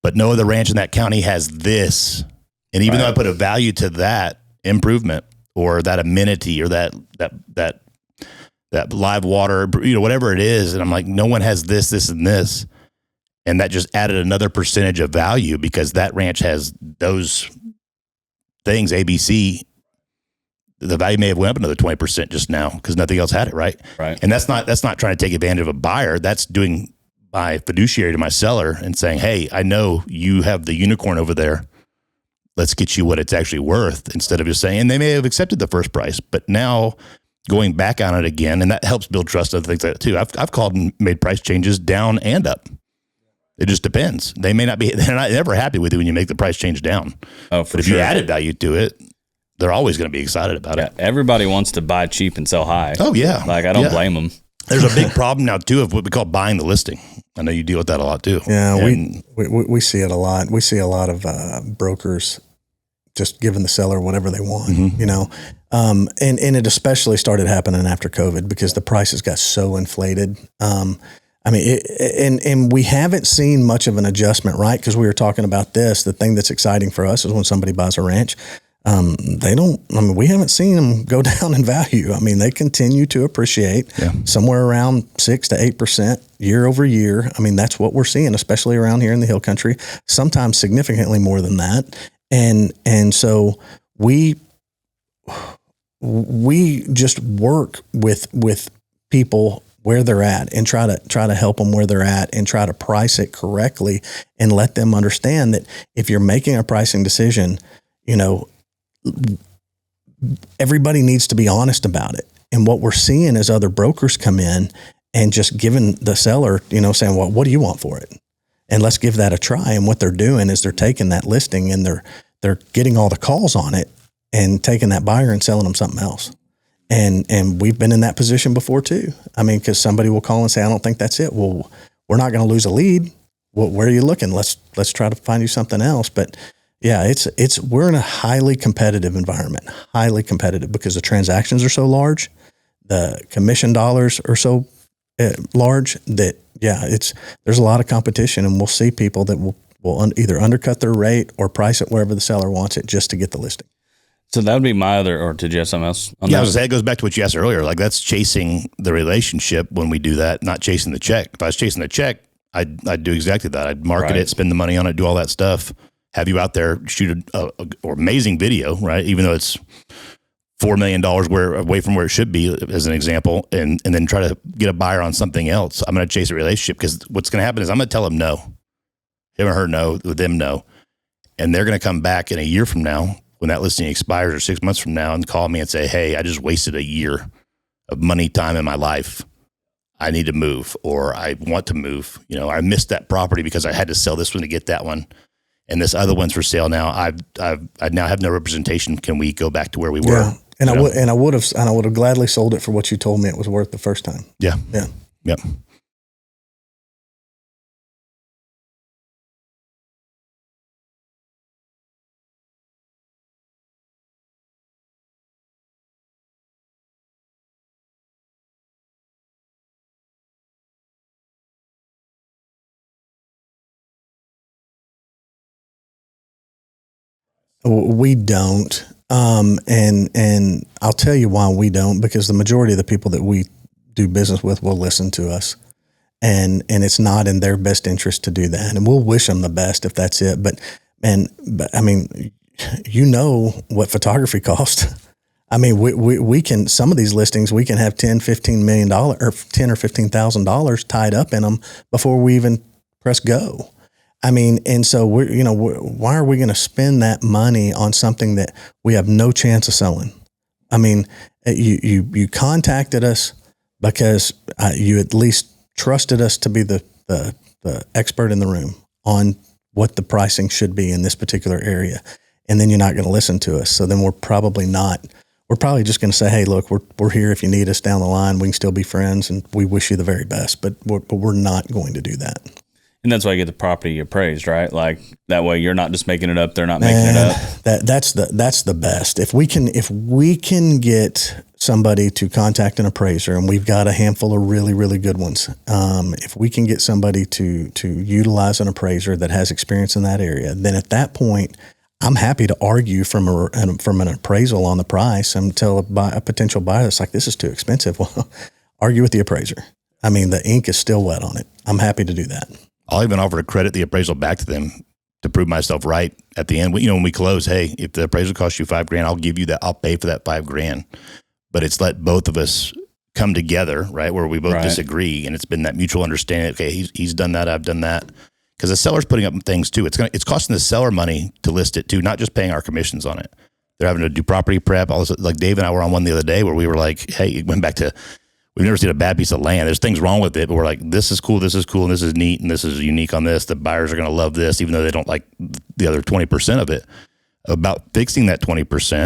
[SPEAKER 3] but no other ranch in that county has this. And even though I put a value to that improvement or that amenity or that live water, whatever it is. And I'm like, no one has this, and this. And that just added another percentage of value because that ranch has those things, ABC. The value may have went up another 20% just now because nothing else had it, right?
[SPEAKER 1] Right.
[SPEAKER 3] And that's not trying to take advantage of a buyer. That's doing my fiduciary to my seller and saying, "Hey, I know you have the unicorn over there. Let's get you what it's actually worth," instead of just saying, and they may have accepted the first price, but now going back on it again, and that helps build trust and things like that too. I've called and made price changes down and up. It just depends. They're never happy with you when you make the price change down.
[SPEAKER 1] Oh,
[SPEAKER 3] but if you added value to it, they're always going to be excited about it.
[SPEAKER 1] Everybody wants to buy cheap and sell high.
[SPEAKER 3] Oh yeah.
[SPEAKER 1] Like I don't blame them.
[SPEAKER 3] There's a big problem now too of what we call buying the listing. I know you deal with that a lot too.
[SPEAKER 2] Yeah, we see it a lot. We see a lot of brokers just giving the seller whatever they want, and it especially started happening after COVID because the prices got so inflated. And we haven't seen much of an adjustment, right? Because we were talking about this. The thing that's exciting for us is when somebody buys a ranch. We haven't seen them go down in value. I mean, they continue to appreciate somewhere around 6 to 8% year over year. I mean, that's what we're seeing, especially around here in the Hill Country, sometimes significantly more than that. And so we just work with people where they're at and try to help them where they're at and try to price it correctly and let them understand that if you're making a pricing decision, everybody needs to be honest about it. And what we're seeing is other brokers come in and just giving the seller, saying, "Well, what do you want for it? And let's give that a try." And what they're doing is they're taking that listing and they're getting all the calls on it and taking that buyer and selling them something else. And we've been in that position before too. I mean, because somebody will call and say, "I don't think that's it." Well, we're not going to lose a lead. Well, where are you looking? Let's try to find you something else. But yeah, we're in a highly competitive environment, highly competitive because the transactions are so large, the commission dollars are so large that there's a lot of competition, and we'll see people that will either undercut their rate or price it wherever the seller wants it just to get the listing.
[SPEAKER 1] So that would be my other, or did you have something else?
[SPEAKER 3] I was going to say, it goes back to what you asked earlier. Like that's chasing the relationship when we do that, not chasing the check. If I was chasing the check, I'd do exactly that. I'd market it, spend the money on it, do all that stuff, have you out there shoot or amazing video, right? Even though it's $4 million away from where it should be, as an example, and then try to get a buyer on something else, I'm going to chase a relationship, because what's going to happen is I'm going to tell them no, him or her no, with them no, and they're going to come back in a year from now when that listing expires, or 6 months from now, and call me and say, hey, I just wasted a year of money, time in my life. I need to move, or I want to move. I missed that property because I had to sell this one to get that one, and this other one's for sale now. I now have no representation. Can we go back to where we were?
[SPEAKER 2] Yeah. And I would have gladly sold it for what you told me it was worth the first time.
[SPEAKER 3] Yeah.
[SPEAKER 2] Yeah.
[SPEAKER 3] Yep.
[SPEAKER 2] We don't. And I'll tell you why we don't, because the majority of the people that we do business with will listen to us, and it's not in their best interest to do that. And we'll wish them the best if that's it. But I mean, what photography costs. I mean, we can, some of these listings, we can have $10-15 million or $10,000 or $15,000 tied up in them before we even press go. I mean, and so why are we going to spend that money on something that we have no chance of selling? I mean, you contacted us because you at least trusted us to be the expert in the room on what the pricing should be in this particular area. And then you're not going to listen to us. So then we're probably just going to say, hey, look, we're here. If you need us down the line, we can still be friends, and we wish you the very best, but we're not going to do that.
[SPEAKER 1] And that's why you get the property appraised, right? Like that way you're not just making it up. They're not making it up.
[SPEAKER 2] That's the best. If we can get somebody to contact an appraiser, and we've got a handful of really, really good ones. If we can get somebody to utilize an appraiser that has experience in that area, then at that point, I'm happy to argue from an appraisal on the price and tell a potential buyer that's like, this is too expensive. Well, argue with the appraiser. I mean, the ink is still wet on it. I'm happy to do that.
[SPEAKER 3] I'll even offer to credit the appraisal back to them to prove myself right at the end. When we close, hey, if the appraisal costs you $5,000, I'll give you that. I'll pay for that $5,000. But it's let both of us come together, right, where we both disagree, and it's been that mutual understanding. Okay, he's done that, I've done that. Because the seller's putting up things too. It's costing the seller money to list it too, not just paying our commissions on it. They're having to do property prep. All this, like Dave and I were on one the other day where we were like, hey, it went back to, we've never seen a bad piece of land. There's things wrong with it, but we're like, this is cool, and this is neat, and this is unique on this. The buyers are going to love this, even though they don't like the other 20% of it. About fixing that 20,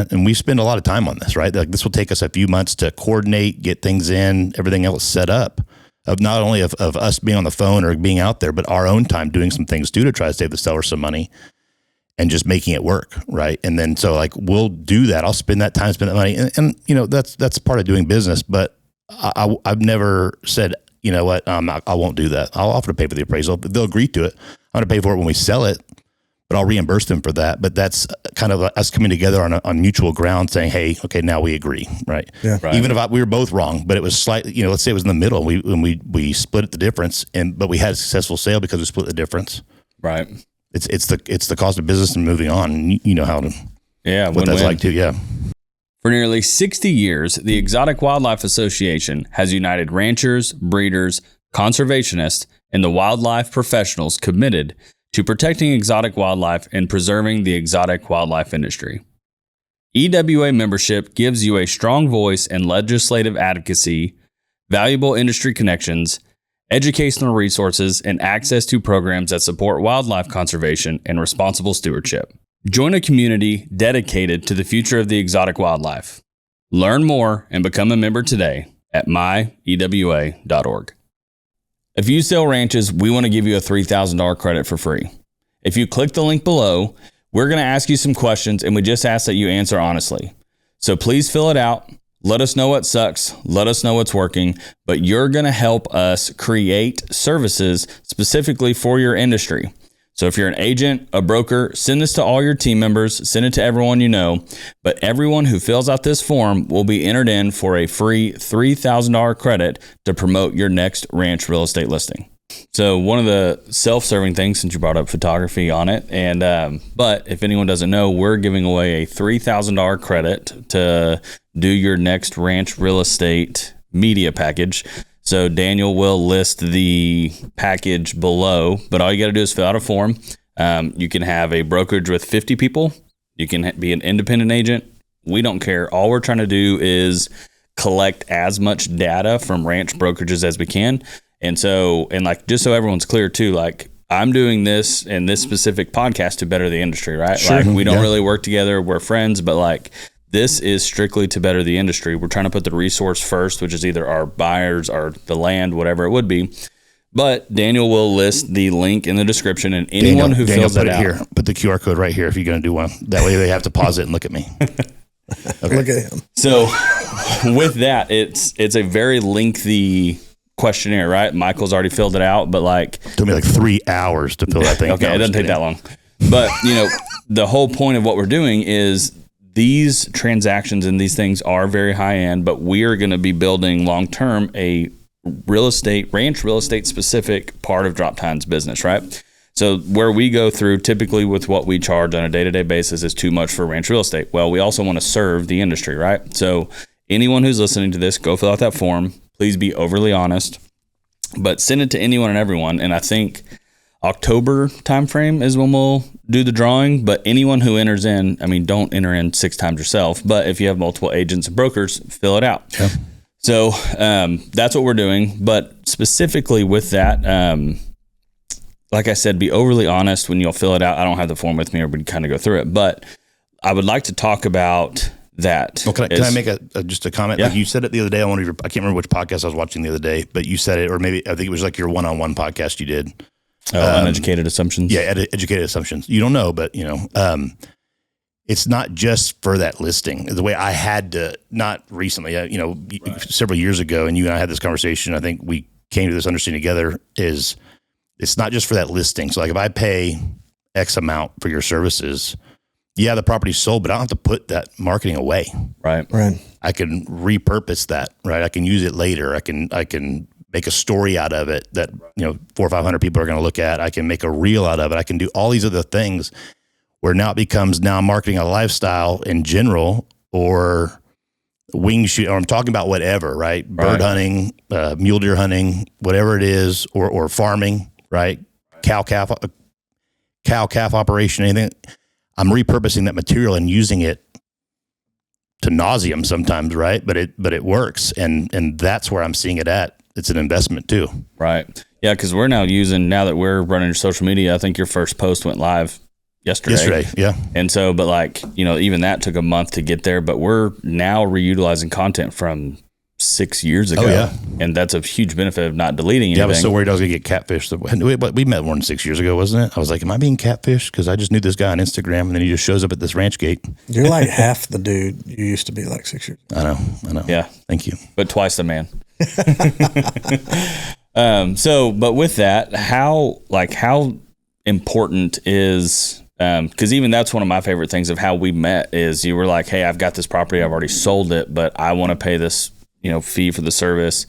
[SPEAKER 3] and we spend a lot of time on this, right? Like this will take us a few months to coordinate, get things in, everything else set up. Of not only of us being on the phone or being out there, but our own time doing some things too to try to save the seller some money and just making it work, right? And then so like we'll do that. I'll spend that time, spend that money, and that's part of doing business, but I've never said, you know what, I won't do that. I'll offer to pay for the appraisal, but they'll agree to it. I'm going to pay for it when we sell it, but I'll reimburse them for that. But that's kind of us coming together on mutual ground saying, hey, okay, now we agree, right? Yeah. Right. Even if we were both wrong, but it was slightly, let's say it was in the middle. We split the difference, but we had a successful sale because we split the difference.
[SPEAKER 1] Right.
[SPEAKER 3] It's the cost of business and moving on. You know how to, what that's like too. Yeah.
[SPEAKER 1] For nearly 60 years, the Exotic Wildlife Association has united ranchers, breeders, conservationists, and the wildlife professionals committed to protecting exotic wildlife and preserving the exotic wildlife industry. EWA membership gives you a strong voice in legislative advocacy, valuable industry connections, educational resources, and access to programs that support wildlife conservation and responsible stewardship. Join a community dedicated to the future of the exotic wildlife. Learn more and become a member today at myewa.org. If you sell ranches, we want to give you a $3,000 credit for free. If you click the link below, we're going to ask you some questions, and we just ask that you answer honestly. So please fill it out. Let us know what sucks. Let us know what's working. But you're going to help us create services specifically for your industry. So if you're an agent, a broker, send this to all your team members, send it to everyone you know, but everyone who fills out this form will be entered in for a free $3,000 credit to promote your next ranch real estate listing. So one of the self-serving things, since you brought up photography on it, and but if anyone doesn't know, we're giving away a $3,000 credit to do your next ranch real estate media package. So Daniel will list the package below, but all you got to do is fill out a form. You can have a brokerage with 50 people. You can be an independent agent. We don't care. All we're trying to do is collect as much data from ranch brokerages as we can. And so, and like, just so everyone's clear too, like I'm doing this and this specific podcast to better the industry, right?
[SPEAKER 3] Sure.
[SPEAKER 1] Like we don't really work together. We're friends, but like this is strictly to better the industry. We're trying to put the resource first, which is either our buyers or the land, whatever it would be. But Daniel will list the link in the description, and anyone who fills it out.
[SPEAKER 3] Here, put the QR code right here if you're going to do one. That way they have to pause it and look at me.
[SPEAKER 2] Okay. Look at him.
[SPEAKER 1] So with that, it's a very lengthy questionnaire, right? Michael's already filled it out, but like
[SPEAKER 3] it took me like 3 hours to fill that thing.
[SPEAKER 1] Okay, it doesn't take that long. But the whole point of what we're doing is these transactions and these things are very high end, but we are going to be building long term a ranch real estate specific part of Droptine's business, right? So where we go through typically with what we charge on a day-to-day basis is too much for ranch real estate. Well, we also want to serve the industry, right? So anyone who's listening to this, go fill out that form. Please be overly honest, but send it to anyone and everyone. And I think October timeframe is when we'll do the drawing, but anyone who enters in, I mean, don't enter in 6 times yourself, but if you have multiple agents and brokers, fill it out.
[SPEAKER 3] Yeah.
[SPEAKER 1] So that's what we're doing. But specifically with that, like I said, be overly honest when you'll fill it out. I don't have the form with me, or we can kind of go through it, but I would like to talk about that.
[SPEAKER 3] Well, can I make just a comment?
[SPEAKER 1] Yeah.
[SPEAKER 3] Like you said it the other day. I can't remember which podcast I was watching the other day, but you said it, or maybe I think it was like your one-on-one podcast you did.
[SPEAKER 1] Uneducated assumptions.
[SPEAKER 3] Yeah, educated assumptions. You don't know, but it's not just for that listing. The way I had to, not recently, several years ago, and you and I had this conversation. I think we came to this understanding together. Is it's not just for that listing. So like if I pay X amount for your services, yeah, the property's sold, but I don't have to put that marketing away.
[SPEAKER 1] Right.
[SPEAKER 3] I can repurpose that, right? I can use it later. I can make a story out of it that, 400 or 500 people are going to look at. I can make a reel out of it. I can do all these other things where now it becomes marketing a lifestyle in general, or wing shoot, or I'm talking about whatever, right? Bird hunting, mule deer hunting, whatever it is, or farming, right? Cow calf operation, anything. I'm repurposing that material and using it to nauseam sometimes, right? But it works, and that's where I'm seeing it at. It's an investment too,
[SPEAKER 1] right? Yeah, because we're now that we're running your social media. I think your first post went live yesterday.
[SPEAKER 3] Yeah.
[SPEAKER 1] And so, but like even that took a month to get there. But we're now reutilizing content from 6 years ago.
[SPEAKER 3] Oh, yeah.
[SPEAKER 1] And that's a huge benefit of not deleting anything.
[SPEAKER 3] Yeah, I was so worried I was going to get catfished. We met more than 6 years ago, wasn't it? I was like, am I being catfished? Because I just knew this guy on Instagram, and then he just shows up at this ranch gate.
[SPEAKER 2] You're like half the dude you used to be like 6 years ago.
[SPEAKER 3] I know.
[SPEAKER 1] Yeah.
[SPEAKER 3] Thank you.
[SPEAKER 1] But twice the man. But with that, how important is, because even that's one of my favorite things of how we met is you were like, hey, I've got this property, I've already sold it, but I want to pay this fee for the service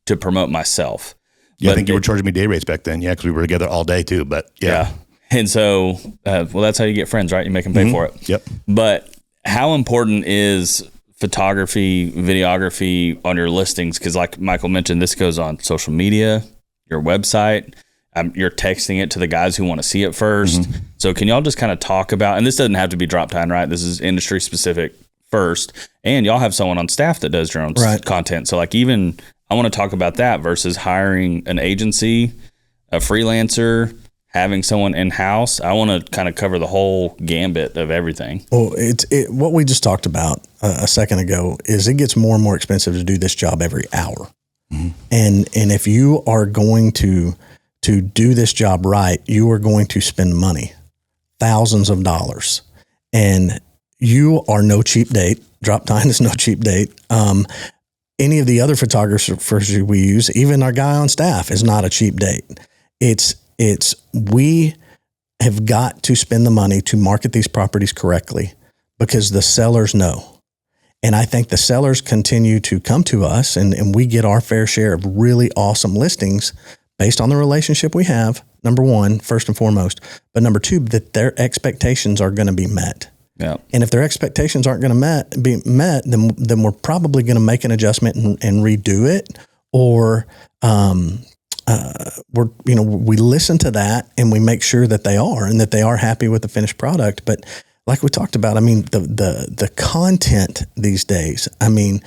[SPEAKER 1] to promote myself.
[SPEAKER 3] Yeah, I think you were charging me day rates back then. Yeah, because we were together all day too. But yeah.
[SPEAKER 1] And so, that's how you get friends, right? You make them pay for it.
[SPEAKER 3] Yep.
[SPEAKER 1] But how important is photography, videography on your listings? Because like Michael mentioned, this goes on social media, your website. You're texting it to the guys who want to see it first. Mm-hmm. So can y'all just kind of talk about, and this doesn't have to be Droptine, right? This is industry specific first. And y'all have someone on staff that does your own content. So like even I want to talk about that versus hiring an agency, a freelancer, having someone in-house. I want to kind of cover the whole gambit of everything.
[SPEAKER 2] Well, what we just talked about a second ago is it gets more and more expensive to do this job every hour. Mm-hmm. And if you are going to do this job right, you are going to spend money, thousands of dollars. And you are no cheap date. Droptine is no cheap date. Any of the other photographers we use, even our guy on staff, is not a cheap date. We have got to spend the money to market these properties correctly because the sellers know. And I think the sellers continue to come to us and we get our fair share of really awesome listings based on the relationship we have, number one, first and foremost, but number two, that their expectations are going to be met.
[SPEAKER 1] Yeah.
[SPEAKER 2] And if their expectations aren't going to be met, then we're probably going to make an adjustment and redo it, or we listen to that and we make sure that they are happy with the finished product. But like we talked about, I mean, the content these days, I mean,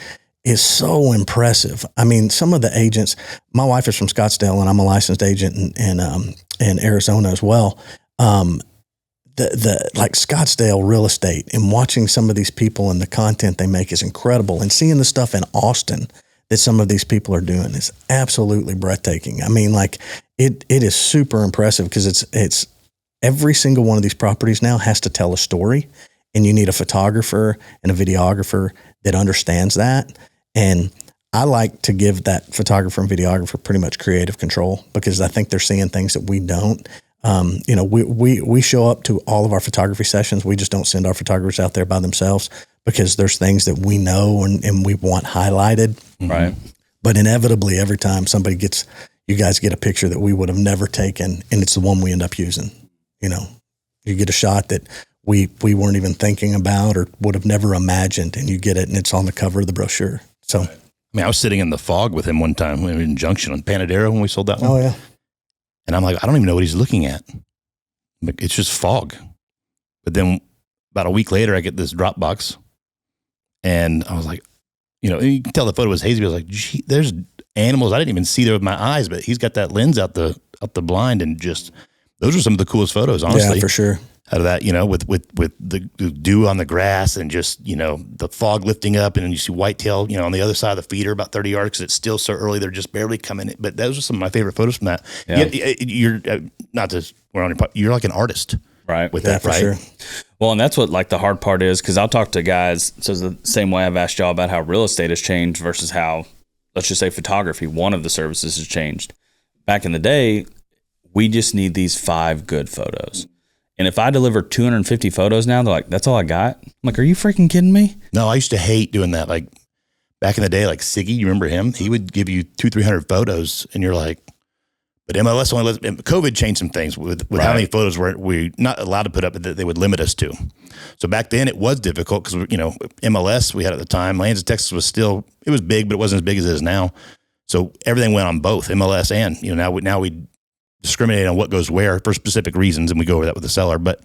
[SPEAKER 2] is so impressive. I mean, some of the agents, my wife is from Scottsdale and I'm a licensed agent in Arizona as well. The like Scottsdale real estate, and watching some of these people and the content they make is incredible. And seeing the stuff in Austin that some of these people are doing is absolutely breathtaking. I mean, like it is super impressive, because it's every single one of these properties now has to tell a story, and you need a photographer and a videographer that understands that. And I like to give that photographer and videographer pretty much creative control, because I think they're seeing things that we don't. We show up to all of our photography sessions. We just don't send our photographers out there by themselves, because there's things that we know and we want highlighted.
[SPEAKER 1] Right.
[SPEAKER 2] But inevitably, every time you guys get a picture that we would have never taken, and it's the one we end up using. You get a shot that we weren't even thinking about or would have never imagined, and you get it, and it's on the cover of the brochure. So,
[SPEAKER 3] I mean, I was sitting in the fog with him one time when we were in Junction on Panadero when we sold that one.
[SPEAKER 2] Oh yeah.
[SPEAKER 3] And I'm like, I don't even know what he's looking at. It's just fog. But then about a week later, I get this Dropbox, and I was like, you can tell the photo was hazy. But I was like, gee, there's animals I didn't even see there with my eyes, but he's got that lens out the blind, and just those are some of the coolest photos, honestly.
[SPEAKER 2] Yeah, for sure.
[SPEAKER 3] Out of that, with the dew on the grass, and just, the fog lifting up, and then you see whitetail, on the other side of the feeder about 30 yards, because it's still so early. They're just barely coming in. But those are some of my favorite photos from that.
[SPEAKER 1] Yeah.
[SPEAKER 3] You're you're like an artist.
[SPEAKER 1] Right.
[SPEAKER 3] With
[SPEAKER 2] Yeah,
[SPEAKER 3] that,
[SPEAKER 2] for
[SPEAKER 3] right?
[SPEAKER 2] sure.
[SPEAKER 1] Well, and that's what like the hard part is, because I'll talk to guys. So it's the same way I've asked y'all about how real estate has changed versus how, let's just say, photography, one of the services, has changed. Back in the day, we just need these 5 good photos. And if I deliver 250 photos now, they're like, that's all I got? I'm like, are you freaking kidding me?
[SPEAKER 3] No, I used to hate doing that. Like back in the day, like Siggy, you remember him? He would give you 200-300 photos, and you're like, but MLS only lets, COVID changed some things with how many photos were we not allowed to put up that they would limit us to. So back then it was difficult, because, MLS we had at the time, Lands of Texas it was big, but it wasn't as big as it is now. So everything went on both MLS and, now we discriminate on what goes where for specific reasons, and we go over that with the seller. But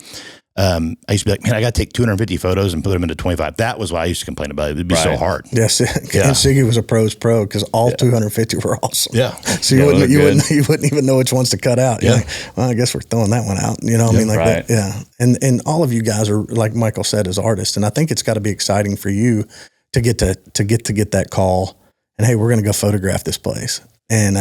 [SPEAKER 3] I used to be like, man, I got to take 250 photos and put them into 25. That was why I used to complain about it. It'd be so hard.
[SPEAKER 2] Yes, and Siggy was a pro's pro, because all 250 were awesome.
[SPEAKER 3] Yeah,
[SPEAKER 2] so you wouldn't even know which ones to cut out. You're like, well, I guess we're throwing that one out. I mean, like that. Yeah, and all of you guys are, like Michael said, as artists, and I think it's got to be exciting for you to get that call, and hey, we're going to go photograph this place, and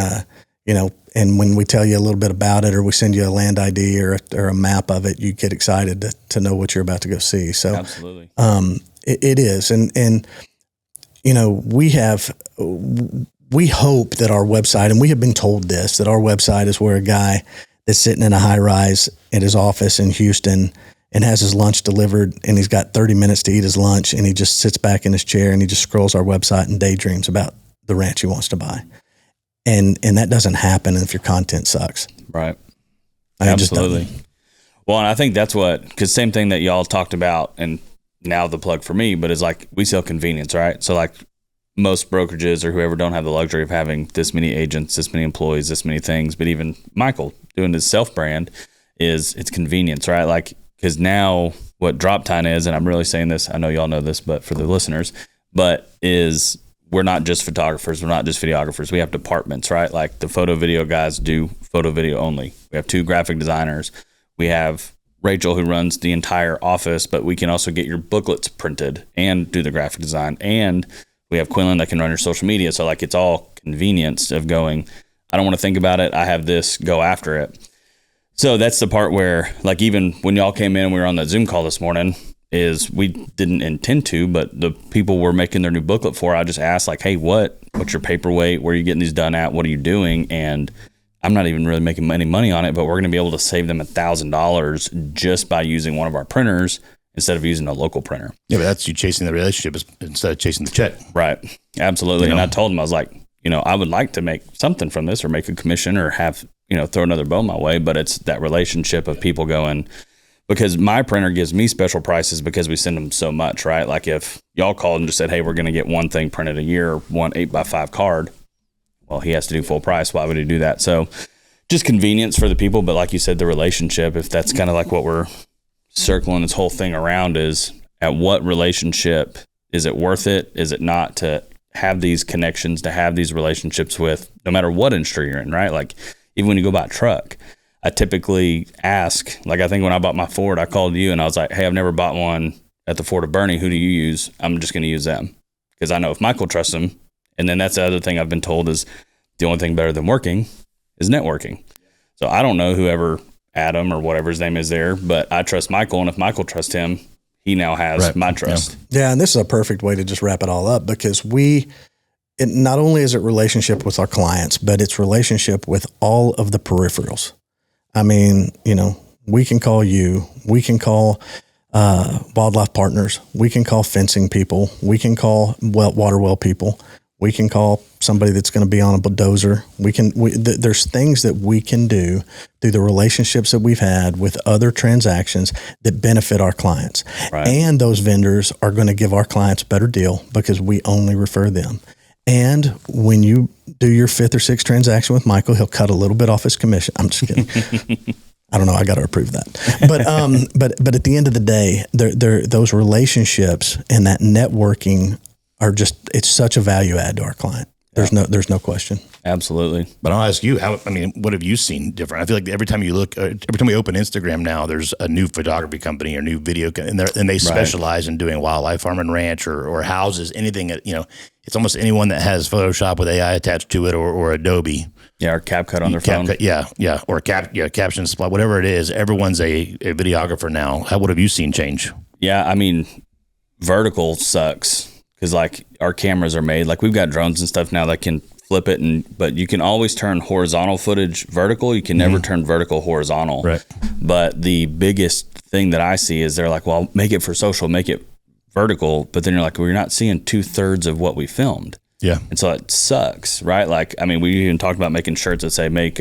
[SPEAKER 2] and when we tell you a little bit about it, or we send you a land ID or a map of it, you get excited to know what you're about to go see. So
[SPEAKER 1] absolutely,
[SPEAKER 2] it is. And we hope that our website, and we have been told this, that our website is where a guy that's sitting in a high rise at his office in Houston and has his lunch delivered, and he's got 30 minutes to eat his lunch, and he just sits back in his chair and he just scrolls our website and daydreams about the ranch he wants to buy. And that doesn't happen if your content sucks.
[SPEAKER 1] Right.
[SPEAKER 2] Absolutely.
[SPEAKER 1] Well, and I think that's because same thing that y'all talked about, and now the plug for me, but it's like we sell convenience, right? So like most brokerages or whoever don't have the luxury of having this many agents, this many employees, this many things, but even Michael doing his self-brand it's convenience, right? Like, because now what Droptine is, and I'm really saying this, I know y'all know this, but for the listeners, we're not just photographers. We're not just videographers. We have departments, right? Like the photo video guys do photo video only. We have 2 graphic designers. We have Rachel, who runs the entire office, but we can also get your booklets printed and do the graphic design. And we have Quinlan that can run your social media. So like it's all convenience of going, I don't want to think about it. I have this, go after it. So that's the part where, like, even when y'all came in and we were on that Zoom call this morning, is we didn't intend to, but the people we're making their new booklet for, I just asked like, hey, what's your paperweight? Where are you getting these done at? What are you doing? And I'm not even really making any money on it, but we're going to be able to save them $1,000 just by using one of our printers instead of using a local printer.
[SPEAKER 3] Yeah, but that's you chasing the relationship instead of chasing the check.
[SPEAKER 1] Right. Absolutely. And I told them, I was like, I would like to make something from this or make a commission or have, throw another bow my way. But it's that relationship of people going, because my printer gives me special prices because we send them so much, right? Like if y'all called and just said, hey, we're going to get one thing printed a year, one 8x5 card. Well, he has to do full price. Why would he do that? So just convenience for the people. But like you said, the relationship, if that's kind of like what we're circling this whole thing around, is at what relationship is it worth it? Is it not to have these connections, to have these relationships with no matter what industry you're in, right? Like even when you go buy a truck, I typically ask, like I think when I bought my Ford, I called you and I was like, hey, I've never bought one at the Ford of Bernie. Who do you use? I'm just going to use them because I know if Michael trusts them. And then that's the other thing I've been told is the only thing better than working is networking. So I don't know whoever Adam or whatever his name is there, but I trust Michael. And if Michael trusts him, he now has my trust.
[SPEAKER 2] Yeah. And this is a perfect way to just wrap it all up because not only is it relationship with our clients, but it's relationship with all of the peripherals. I mean, we can call you, we can call wildlife partners, we can call fencing people, we can call water well people, we can call somebody that's going to be on a bulldozer. There's things that we can do through the relationships that we've had with other transactions that benefit our clients. Right. And those vendors are going to give our clients a better deal because we only refer them. And when you do your 5th or 6th transaction with Michael, he'll cut a little bit off his commission. I'm just kidding. I don't know. I got to approve that. But at the end of the day, those relationships and that networking are it's such a value add to our client. There's no question.
[SPEAKER 1] Absolutely.
[SPEAKER 3] But I'll ask you, what have you seen different? I feel like every time we open Instagram now, there's a new photography company or new video, and they specialize in doing wildlife, farm and ranch, or houses, anything. It's almost anyone that has Photoshop with AI attached to it or Adobe.
[SPEAKER 1] Yeah, or CapCut on their phone.
[SPEAKER 3] Or caption supply, whatever it is. Everyone's a videographer now. What have you seen change?
[SPEAKER 1] Yeah, I mean, vertical sucks. Because like our cameras are made, like we've got drones and stuff now that can flip it, but you can always turn horizontal footage vertical. You can never turn vertical horizontal. Right. But the biggest thing that I see is they're like, well, make it for social, make it vertical. But then you're like, well, you're not seeing 2/3 of what we filmed. Yeah. And so it sucks, right? Like, I mean, we even talked about making shirts that say make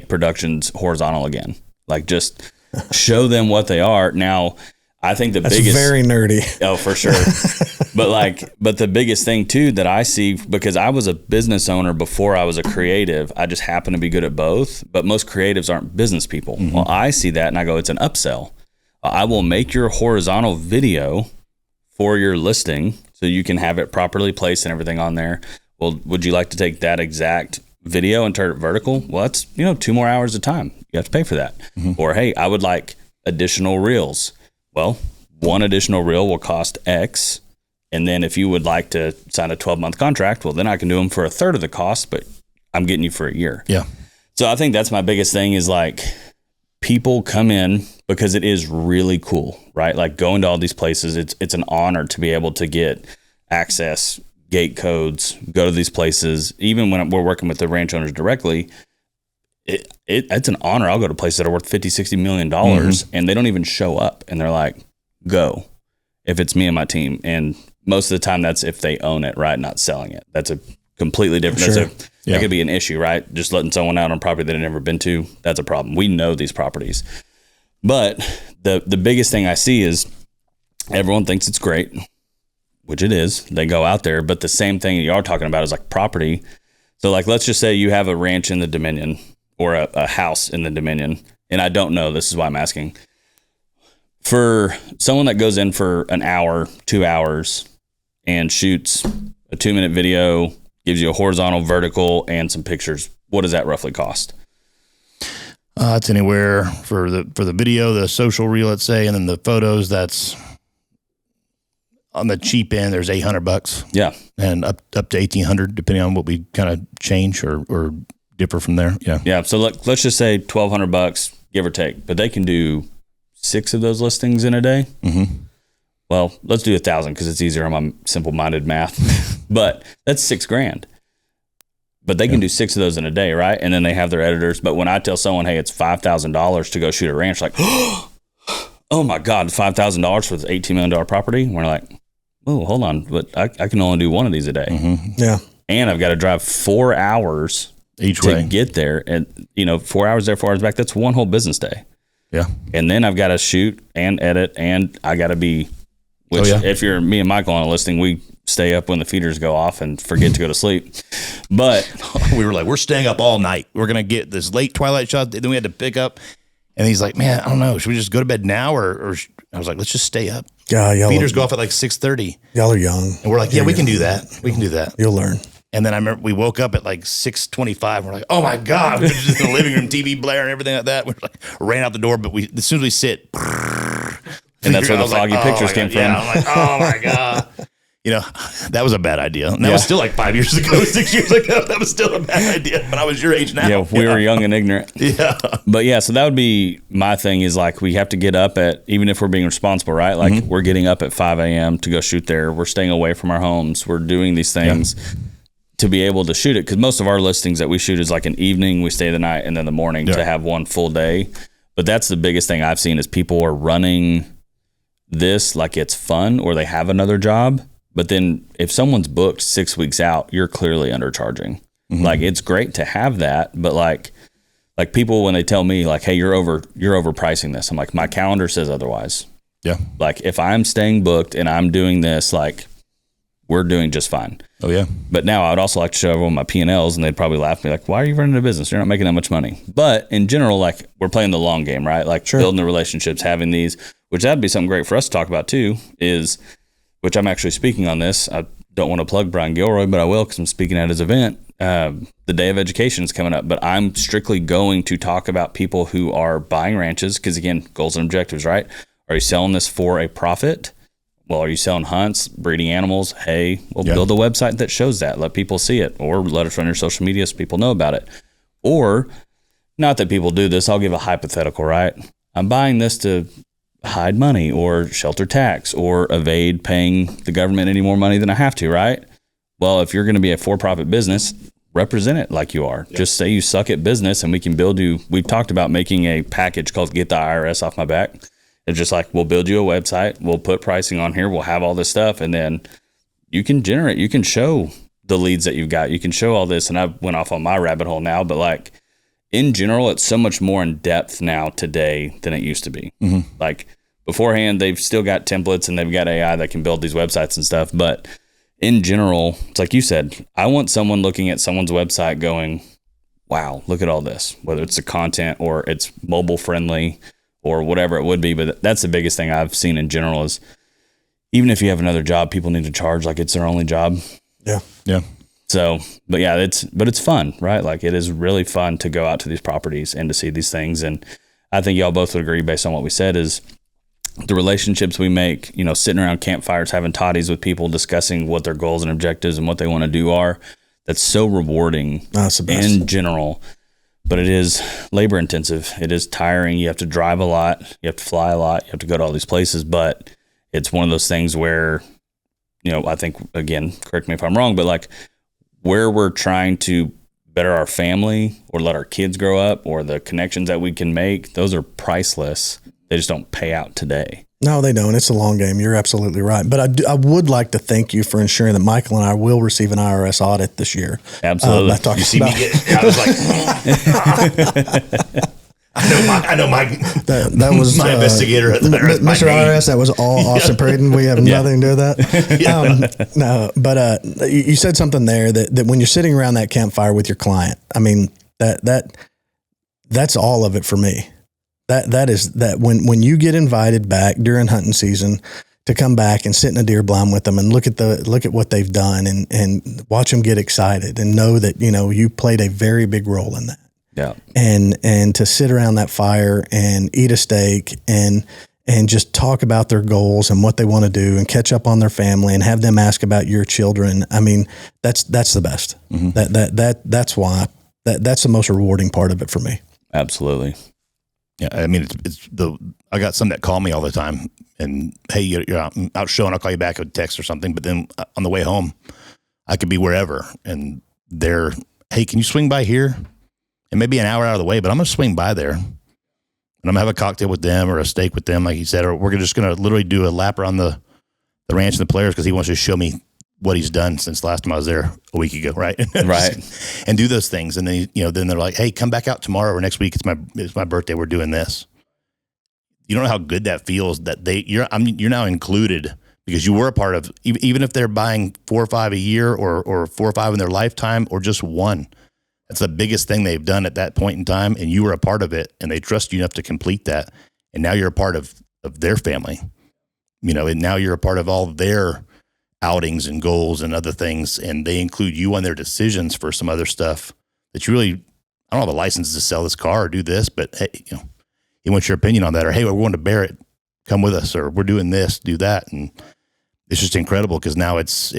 [SPEAKER 1] productions horizontal again. Like just show them what they are. Now, I think that's biggest
[SPEAKER 2] very nerdy.
[SPEAKER 1] Oh, for sure. but the biggest thing too that I see, because I was a business owner before I was a creative, I just happen to be good at both. But most creatives aren't business people. Mm-hmm. Well, I see that and I go, it's an upsell. I will make your horizontal video for your listing so you can have it properly placed and everything on there. Well, would you like to take that exact video and turn it vertical? Well, that's 2 more hours of time. You have to pay for that. Mm-hmm. Or hey, I would like additional reels. Well, one additional reel will cost X. And then if you would like to sign a 12-month contract, well, then I can do them for 1/3 of the cost, but I'm getting you for a year. Yeah. So I think that's my biggest thing is like people come in because it is really cool, right? Like going to all these places, it's an honor to be able to get access, gate codes, go to these places. Even when we're working with the ranch owners directly, it's an honor. I'll go to places that are worth $50-60 million and they don't even show up and they're like, go, if it's me and my team. And most of the time that's if they own it, right? Not selling it. That's a completely different, sure. That could be an issue, right? Just letting someone out on property that they've never been to. That's a problem. We know these properties. But the biggest thing I see is everyone thinks it's great, which it is. They go out there, but the same thing you are talking about is like property. So like, let's just say you have a ranch in the Dominion or a house in the Dominion. And I don't know, this is why I'm asking. For someone that goes in for an hour, 2 hours and shoots a 2-minute video, gives you a horizontal, vertical, and some pictures, what does that roughly cost?
[SPEAKER 3] It's anywhere for the video, the social reel, let's say, and then the photos, that's on the cheap end, there's $800. Yeah. And up to $1,800, depending on what we kind of change or differ from there. Yeah.
[SPEAKER 1] Yeah. So let's just say $1,200, give or take, but they can do 6 of those listings in a day. Mm-hmm. Well, let's do 1,000 because it's easier on my simple-minded math. But that's $6,000. But they can do 6 of those in a day, right? And then they have their editors. But when I tell someone, hey, it's $5,000 to go shoot a ranch, like, oh my God, $5,000 for this $18 million property? And we're like, oh, hold on, but I can only do 1 of these a day.
[SPEAKER 2] Mm-hmm. Yeah.
[SPEAKER 1] and I've got to drive 4 hours
[SPEAKER 3] each
[SPEAKER 1] to
[SPEAKER 3] way
[SPEAKER 1] get there. And, 4 hours there, 4 hours back, that's one whole business day.
[SPEAKER 3] Yeah.
[SPEAKER 1] And then I've got to shoot and edit, and I got to be, which if you're me and Michael on a listing, we stay up when the feeders go off and forget to go to sleep. But
[SPEAKER 3] we were like, we're staying up all night. We're going to get this late twilight shot. Then we had to pick up. And he's like, man, I don't know. Should we just go to bed now? Or I was like, let's just stay up.
[SPEAKER 2] Yeah,
[SPEAKER 3] feeders go off at like 6:30.
[SPEAKER 2] Y'all are young.
[SPEAKER 3] And we're like, yeah, we can do that. We can do that.
[SPEAKER 2] You'll learn.
[SPEAKER 3] And then I remember we woke up at like 6:25. We're like, oh my God. We're just in the living room, TV blaring and everything like that. We're like, ran out the door. But as soon as we sit.
[SPEAKER 1] And that's where the foggy pictures came from.
[SPEAKER 3] Yeah, I'm like, oh my God. That was a bad idea. And that was still like 5 years ago, 6 years ago. That was still a bad idea. But I was your age now.
[SPEAKER 1] Yeah, we were young and ignorant.
[SPEAKER 3] Yeah.
[SPEAKER 1] But yeah, so that would be my thing is like we have to get up at, even if we're being responsible, right? Like we're getting up at 5 a.m. to go shoot there. We're staying away from our homes. We're doing these things to be able to shoot it. Because most of our listings that we shoot is like an evening, we stay the night, and then the morning to have one full day. But that's the biggest thing I've seen is people are running this like it's fun or they have another job. But then if someone's booked 6 weeks out, you're clearly undercharging. Like it's great to have that, but like people when they tell me like, hey, you're overpricing this, I'm like, my calendar says otherwise.
[SPEAKER 3] Yeah.
[SPEAKER 1] Like if I'm staying booked and I'm doing this, like we're doing just fine.
[SPEAKER 3] Oh yeah.
[SPEAKER 1] But now I would also like to show everyone my P&Ls, and they'd probably laugh at me like, why are you running a business? You're not making that much money. But in general, like we're playing the long game, right? Like building the relationships, having these, which that'd be something great for us to talk about too, is which I'm actually speaking on this. I don't want to plug Brian Gilroy, but I will because I'm speaking at his event. The Day of Education is coming up, but I'm strictly going to talk about people who are buying ranches because, again, goals and objectives, right? Are you selling this for a profit? Well, are you selling hunts, breeding animals? Hey, we'll build a website that shows that. Let people see it, or let us run your social media so people know about it. Or, not that people do this, I'll give a hypothetical, right? I'm buying this to hide money or shelter tax or evade paying the government any more money than I have to, right? Well, if you're going to be a for-profit business, represent it like you are. Just say you suck at business and we can build you. We've talked about making a package called Get the IRS Off My Back. It's just like, we'll build you a website. We'll put pricing on here. We'll have all this stuff. And then you can you can show the leads that you've got. You can show all this. And I went off on my rabbit hole now, but like in general, it's so much more in depth now today than it used to be. Like beforehand, they've still got templates and they've got AI that can build these websites and stuff. But in general, it's like you said, I want someone looking at someone's website going, wow, look at all this, whether it's the content or it's mobile friendly or whatever it would be. But that's the biggest thing I've seen in general is even if you have another job, people need to charge like it's their only job.
[SPEAKER 2] Yeah.
[SPEAKER 3] Yeah.
[SPEAKER 1] So, but yeah, it's fun, right? Like it is really fun to go out to these properties and to see these things. And I think y'all both would agree based on what we said is the relationships we make, sitting around campfires, having toddies with people, discussing what their goals and objectives and what they want to do are. That's so rewarding in general, but it is labor intensive. It is tiring. You have to drive a lot. You have to fly a lot. You have to go to all these places, but it's one of those things where, I think, again, correct me if I'm wrong, but like where we're trying to better our family or let our kids grow up or the connections that we can make, those are priceless. They just don't pay out today.
[SPEAKER 2] No, they don't. It's a long game. You're absolutely right. But I would like to thank you for ensuring that Michael and I will receive an IRS audit this year.
[SPEAKER 1] Absolutely.
[SPEAKER 3] You see me I was like, I know Mike. That was my investigator at the IRS.
[SPEAKER 2] Mr. IRS, that was all Austin Braden. We have nothing to do with that. No, but you said something there that when you're sitting around that campfire with your client, I mean, that's all of it for me. That is when you get invited back during hunting season to come back and sit in a deer blind with them and look at what they've done and watch them get excited and know that, you played a very big role in that.
[SPEAKER 1] Yeah.
[SPEAKER 2] And to sit around that fire and eat a steak and just talk about their goals and what they want to do and catch up on their family and have them ask about your children. I mean, that's the best. That's why that's the most rewarding part of it for me.
[SPEAKER 1] Absolutely.
[SPEAKER 3] Yeah, I mean, I got some that call me all the time, and hey, you're out showing. I'll call you back with text or something. But then on the way home, I could be wherever, and they're, hey, can you swing by here? And maybe an hour out of the way, but I'm gonna swing by there, and I'm gonna have a cocktail with them or a steak with them, like he said, or we're just gonna literally do a lap around the ranch and the players because he wants to show me what he's done since the last time I was there a week ago, right?
[SPEAKER 1] Right.
[SPEAKER 3] And do those things. And then, then they're like, hey, come back out tomorrow or next week. It's my birthday. We're doing this. You don't know how good that feels that you're now included because you were a part of, even if they're buying 4 or 5 a year or 4 or 5 in their lifetime or just one. That's the biggest thing they've done at that point in time. And you were a part of it and they trust you enough to complete that. And now you're a part of their family, and now you're a part of all their outings and goals and other things. And they include you on their decisions for some other stuff that you really, I don't have a license to sell this car or do this, but hey, he wants your opinion on that, or, hey, we're going to Barrett, come with us, or we're doing this, do that. And it's just incredible because now it's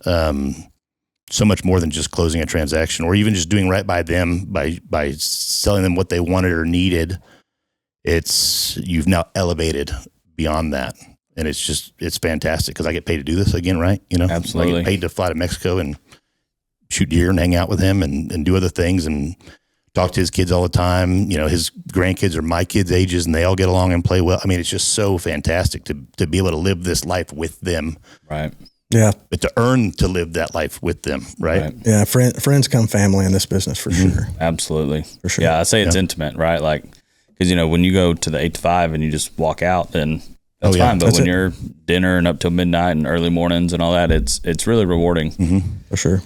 [SPEAKER 3] so much more than just closing a transaction or even just doing right by them by selling them what they wanted or needed. You've now elevated beyond that. And it's fantastic because I get paid to do this again, right?
[SPEAKER 1] Absolutely.
[SPEAKER 3] I get paid to fly to Mexico and shoot deer and hang out with him and do other things and talk to his kids all the time. His grandkids are my kids' ages and they all get along and play well. I mean, it's just so fantastic to be able to live this life with them.
[SPEAKER 1] Right.
[SPEAKER 2] Yeah.
[SPEAKER 3] But to earn to live that life with them, right?
[SPEAKER 2] Yeah. Friends come family in this business for sure.
[SPEAKER 1] Absolutely.
[SPEAKER 2] For sure.
[SPEAKER 1] Yeah. I say it's intimate, right? Like, because, when you go to the 8 to 5 and you just walk out, then that's fine. But when you're dinner and up till midnight and early mornings and all that, it's really rewarding.
[SPEAKER 2] For sure.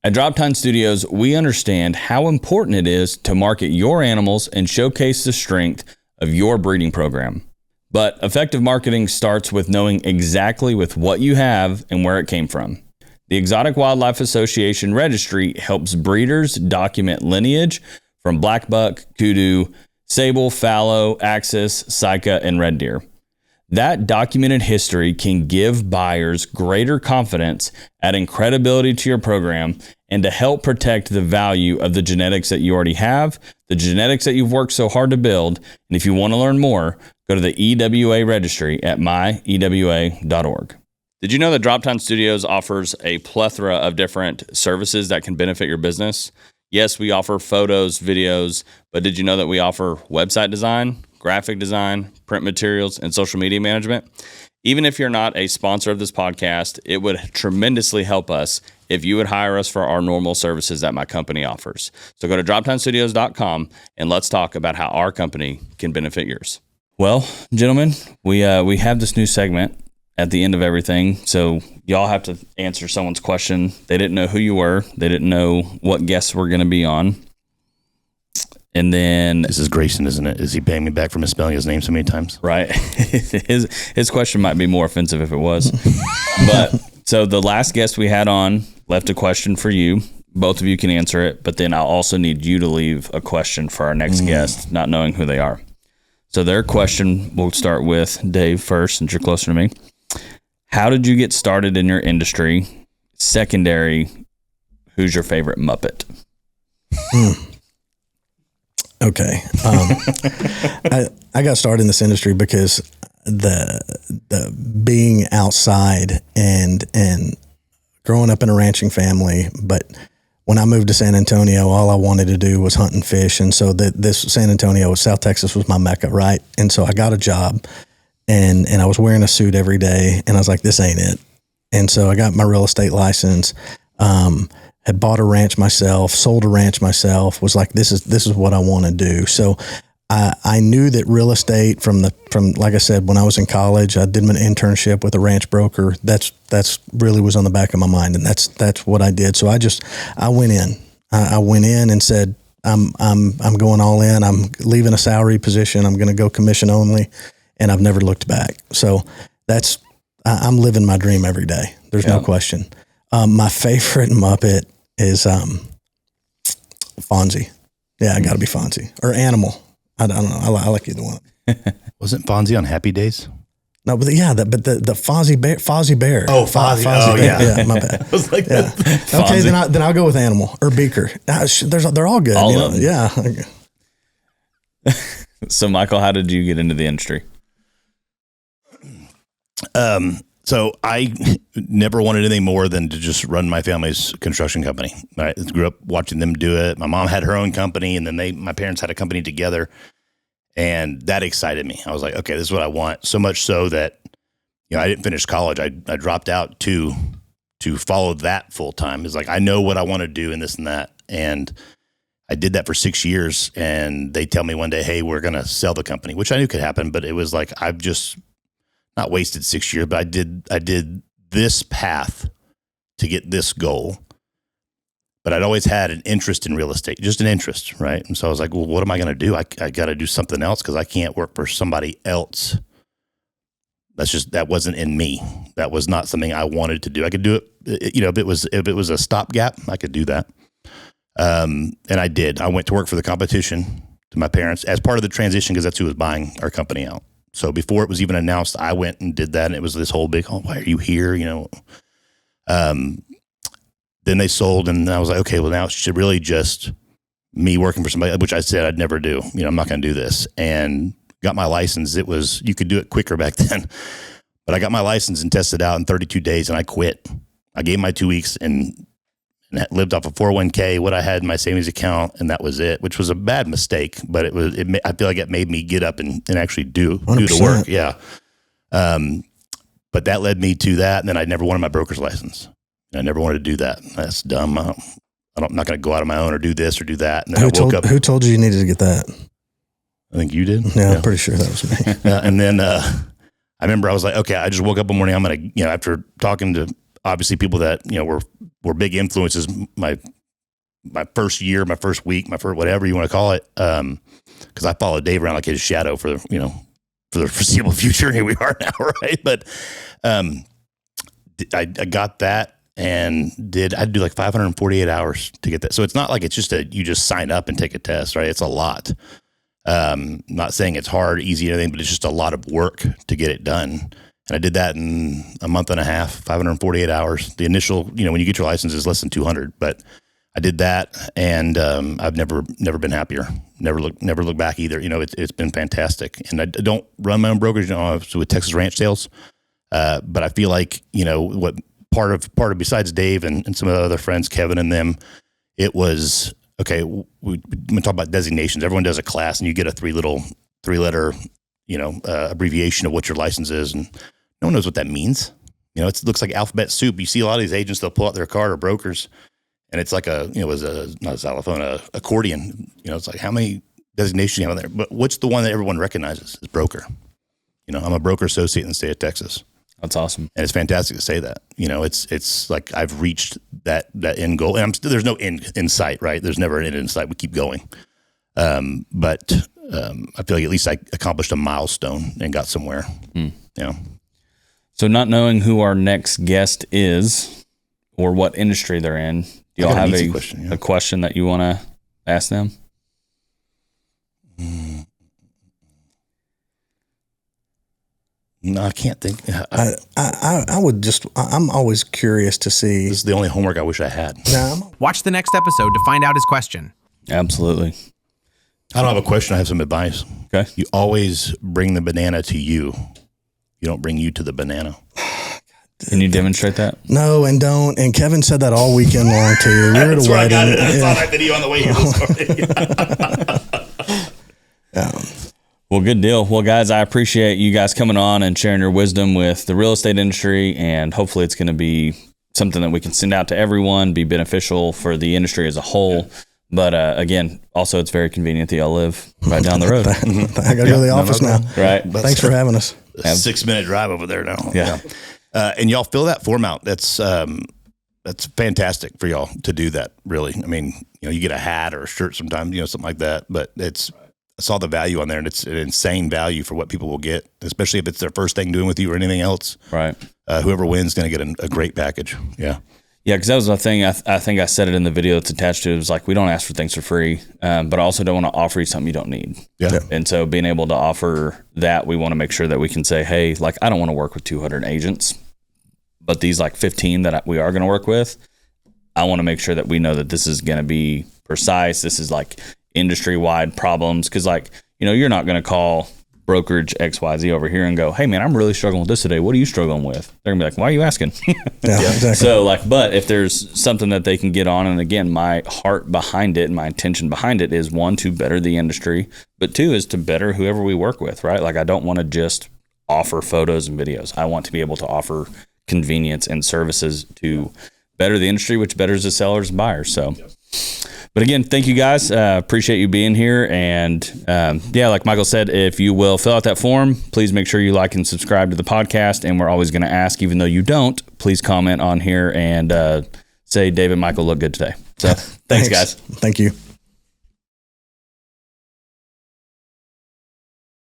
[SPEAKER 1] At Droptine Studios, we understand how important it is to market your animals and showcase the strength of your breeding program. But effective marketing starts with knowing exactly with what you have and where it came from. The Exotic Wildlife Association Registry helps breeders document lineage from black buck, kudu, sable, fallow, axis, sika, and red deer. That documented history can give buyers greater confidence, adding credibility to your program, and to help protect the value of the genetics that you already have, the genetics that you've worked so hard to build. And if you want to learn more, go to the EWA registry at myewa.org. Did you know that Droptine Studios offers a plethora of different services that can benefit your business? Yes, we offer photos, videos, but did you know that we offer website design, graphic design, print materials, and social media management? Even if you're not a sponsor of this podcast, it would tremendously help us if you would hire us for our normal services that my company offers. So go to droptinestudios.com and let's talk about how our company can benefit yours. Well, gentlemen, we have this new segment at the end of everything. So y'all have to answer someone's question. They didn't know who you were. They didn't know what guests were going to be on. And then
[SPEAKER 3] this is Grayson, isn't it? Is he paying me back for misspelling his name so many times?
[SPEAKER 1] Right. His question might be more offensive if it was. But so the last guest we had on left a question for you. Both of you can answer it, but then I'll also need you to leave a question for our next guest, not knowing who they are. So their question, we'll start with Dave first, since you're closer to me. How did you get started in your industry? Secondary, who's your favorite Muppet?
[SPEAKER 2] Okay. I got started in this industry because the being outside and growing up in a ranching family, but when I moved to San Antonio, all I wanted to do was hunt and fish. And so this San Antonio, South Texas was my mecca, right? And so I got a job and I was wearing a suit every day and I was like, this ain't it. And so I got my real estate license, had bought a ranch myself, sold a ranch myself, was like, this is what I want to do. So I knew that real estate from like I said, when I was in college, I did an internship with a ranch broker. That's really was on the back of my mind. And that's what I did. So I went in, I went in and said, I'm going all in. I'm leaving a salary position. I'm going to go commission only. And I've never looked back. So I'm living my dream every day. There's no question. My favorite Muppet is Fonzie. Yeah, I got to be Fonzie or Animal. I don't know. I like either one.
[SPEAKER 3] Wasn't Fonzie on Happy Days?
[SPEAKER 2] No, but the Fozzie Bear.
[SPEAKER 3] Oh, Fozzie. Oh,
[SPEAKER 2] Bear.
[SPEAKER 3] yeah.
[SPEAKER 2] Yeah, my bad.
[SPEAKER 3] I was like,
[SPEAKER 2] yeah. Okay, then I'll go with Animal or Beaker. They're all good.
[SPEAKER 1] All of them.
[SPEAKER 2] Yeah.
[SPEAKER 1] So, Michael, how did you get into the industry?
[SPEAKER 3] So I never wanted anything more than to just run my family's construction company. I grew up watching them do it. My mom had her own company, and then my parents had a company together, and that excited me. I was like, okay, this is what I want. So much so that I didn't finish college. I dropped out to to follow that full time. It's like, I know what I want to do and this and that. And I did that for 6 years, and they tell me one day, hey, we're going to sell the company, which I knew could happen, but it was like, I've just not wasted 6 years, but I did this path to get this goal. But I'd always had an interest in real estate, just an interest, right? And so I was like, well, what am I going to do? I got to do something else because I can't work for somebody else. That wasn't in me. That was not something I wanted to do. I could do it, you know, if it was a stopgap, I could do that. And I did. I went to work for the competition to my parents as part of the transition because that's who was buying our company out. So before it was even announced, I went and did that, and it was this whole big, oh, why are you here? You know. Then they sold, and I was like, okay, well, now it's really just me working for somebody, which I said I'd never do. You know, I'm not going to do this. And got my license. You could do it quicker back then. But I got my license and tested out in 32 days, and I quit. I gave my 2 weeks and lived off a 401k, what I had in my savings account, and that was it, which was a bad mistake. But I feel like it made me get up and actually do the work. Yeah. But that led me to that, and then I never wanted my broker's license. I never wanted to do that. That's dumb. I'm not going to go out on my own or do this or do that. And then
[SPEAKER 2] who told you needed to get that?
[SPEAKER 3] I think you did.
[SPEAKER 2] Yeah, I'm pretty sure that was me.
[SPEAKER 3] And then I remember I was like, okay, I just woke up one morning. I'm going to, you know, after talking to obviously people that, you know, were big influences my first year, my first week, my first whatever you want to call it. Because I followed Dave around like his shadow for the foreseeable future. And here we are now, right? But I got that. And I'd do like 548 hours to get that. So it's not like it's just you just sign up and take a test, right? It's a lot. Not saying it's hard, easy, or anything, but it's just a lot of work to get it done. And I did that in a month and a half, 548 hours. The initial, you know, when you get your license is less than 200, but I did that, and I've never been happier. Never look back either. You know, it's been fantastic. And I don't run my own brokerage. You know, I was with Texas Ranch Sales, but I feel like, you know, what part of besides Dave and some of the other friends, Kevin and them, it was, okay, we talk about designations. Everyone does a class, and you get a three-letter, you know, abbreviation of what your license is, and no one knows what that means. You know, it looks like alphabet soup. You see a lot of these agents, they'll pull out their card, or brokers, and it's like not a xylophone, a accordion. You know, it's like, how many designations do you have on there? But what's the one that everyone recognizes is broker? You know, I'm a broker associate in the state of Texas.
[SPEAKER 1] That's awesome.
[SPEAKER 3] And it's fantastic to say that. You know, it's like I've reached that end goal, and there's no end in sight, right? There's never an end in sight. We keep going. But I feel like at least I accomplished a milestone and got somewhere. Yeah.
[SPEAKER 1] So not knowing who our next guest is or what industry they're in, do y'all have a question that you want to ask them?
[SPEAKER 3] No, I can't think.
[SPEAKER 2] I would I'm always curious to see.
[SPEAKER 3] This is the only homework I wish I had.
[SPEAKER 4] Watch the next episode to find out his question.
[SPEAKER 1] Absolutely.
[SPEAKER 3] I don't have a question. I have some advice.
[SPEAKER 1] Okay.
[SPEAKER 3] You always bring the banana to you. You don't bring you to the banana.
[SPEAKER 1] Can you demonstrate that?
[SPEAKER 2] No, and don't. And Kevin said that all weekend long too. We were at a wedding.
[SPEAKER 3] I saw that video on the way here this morning.
[SPEAKER 2] Yeah.
[SPEAKER 1] Well, good deal. Well, guys, I appreciate you guys coming on and sharing your wisdom with the real estate industry, and hopefully it's going to be something that we can send out to everyone, be beneficial for the industry as a whole. But again, also it's very convenient that y'all live right down the road.
[SPEAKER 2] I got to go to the office now.
[SPEAKER 1] Right.
[SPEAKER 2] Thanks for having us.
[SPEAKER 3] A 6-minute drive over there now.
[SPEAKER 1] Yeah.
[SPEAKER 3] And y'all fill that form out. That's fantastic for y'all to do that. Really. I mean, you know, you get a hat or a shirt sometimes, you know, something like that, but I saw the value on there, and it's an insane value for what people will get, especially if it's their first thing doing with you or anything else.
[SPEAKER 1] Right.
[SPEAKER 3] Whoever wins is going to get a great package. Yeah.
[SPEAKER 1] Yeah, because that was the thing. I think I said it in the video that's attached to it. It was like, we don't ask for things for free, but I also don't want to offer you something you don't need.
[SPEAKER 3] Yeah.
[SPEAKER 1] And so being able to offer that, we want to make sure that we can say, hey, like, I don't want to work with 200 agents, but these like 15 that we are going to work with, I want to make sure that we know that this is going to be precise. This is like industry-wide problems, because like, you know, you're not going to call brokerage XYZ over here and go, hey man, I'm really struggling with this today. What are you struggling with? They're gonna be like, why are you asking?
[SPEAKER 2] Yeah, exactly.
[SPEAKER 1] So like, but if there's something that they can get on, and again, my heart behind it and my intention behind it is, one, to better the industry, but two, is to better whoever we work with, right? Like, I don't want to just offer photos and videos. I want to be able to offer convenience and services to better the industry, which betters the sellers and buyers. So, but again, thank you guys. Appreciate you being here. And like Michael said, if you will fill out that form, please make sure you like and subscribe to the podcast. And we're always going to ask, even though you don't, please comment on here and say Dave and Michael look good today. So thanks guys.
[SPEAKER 2] Thank you.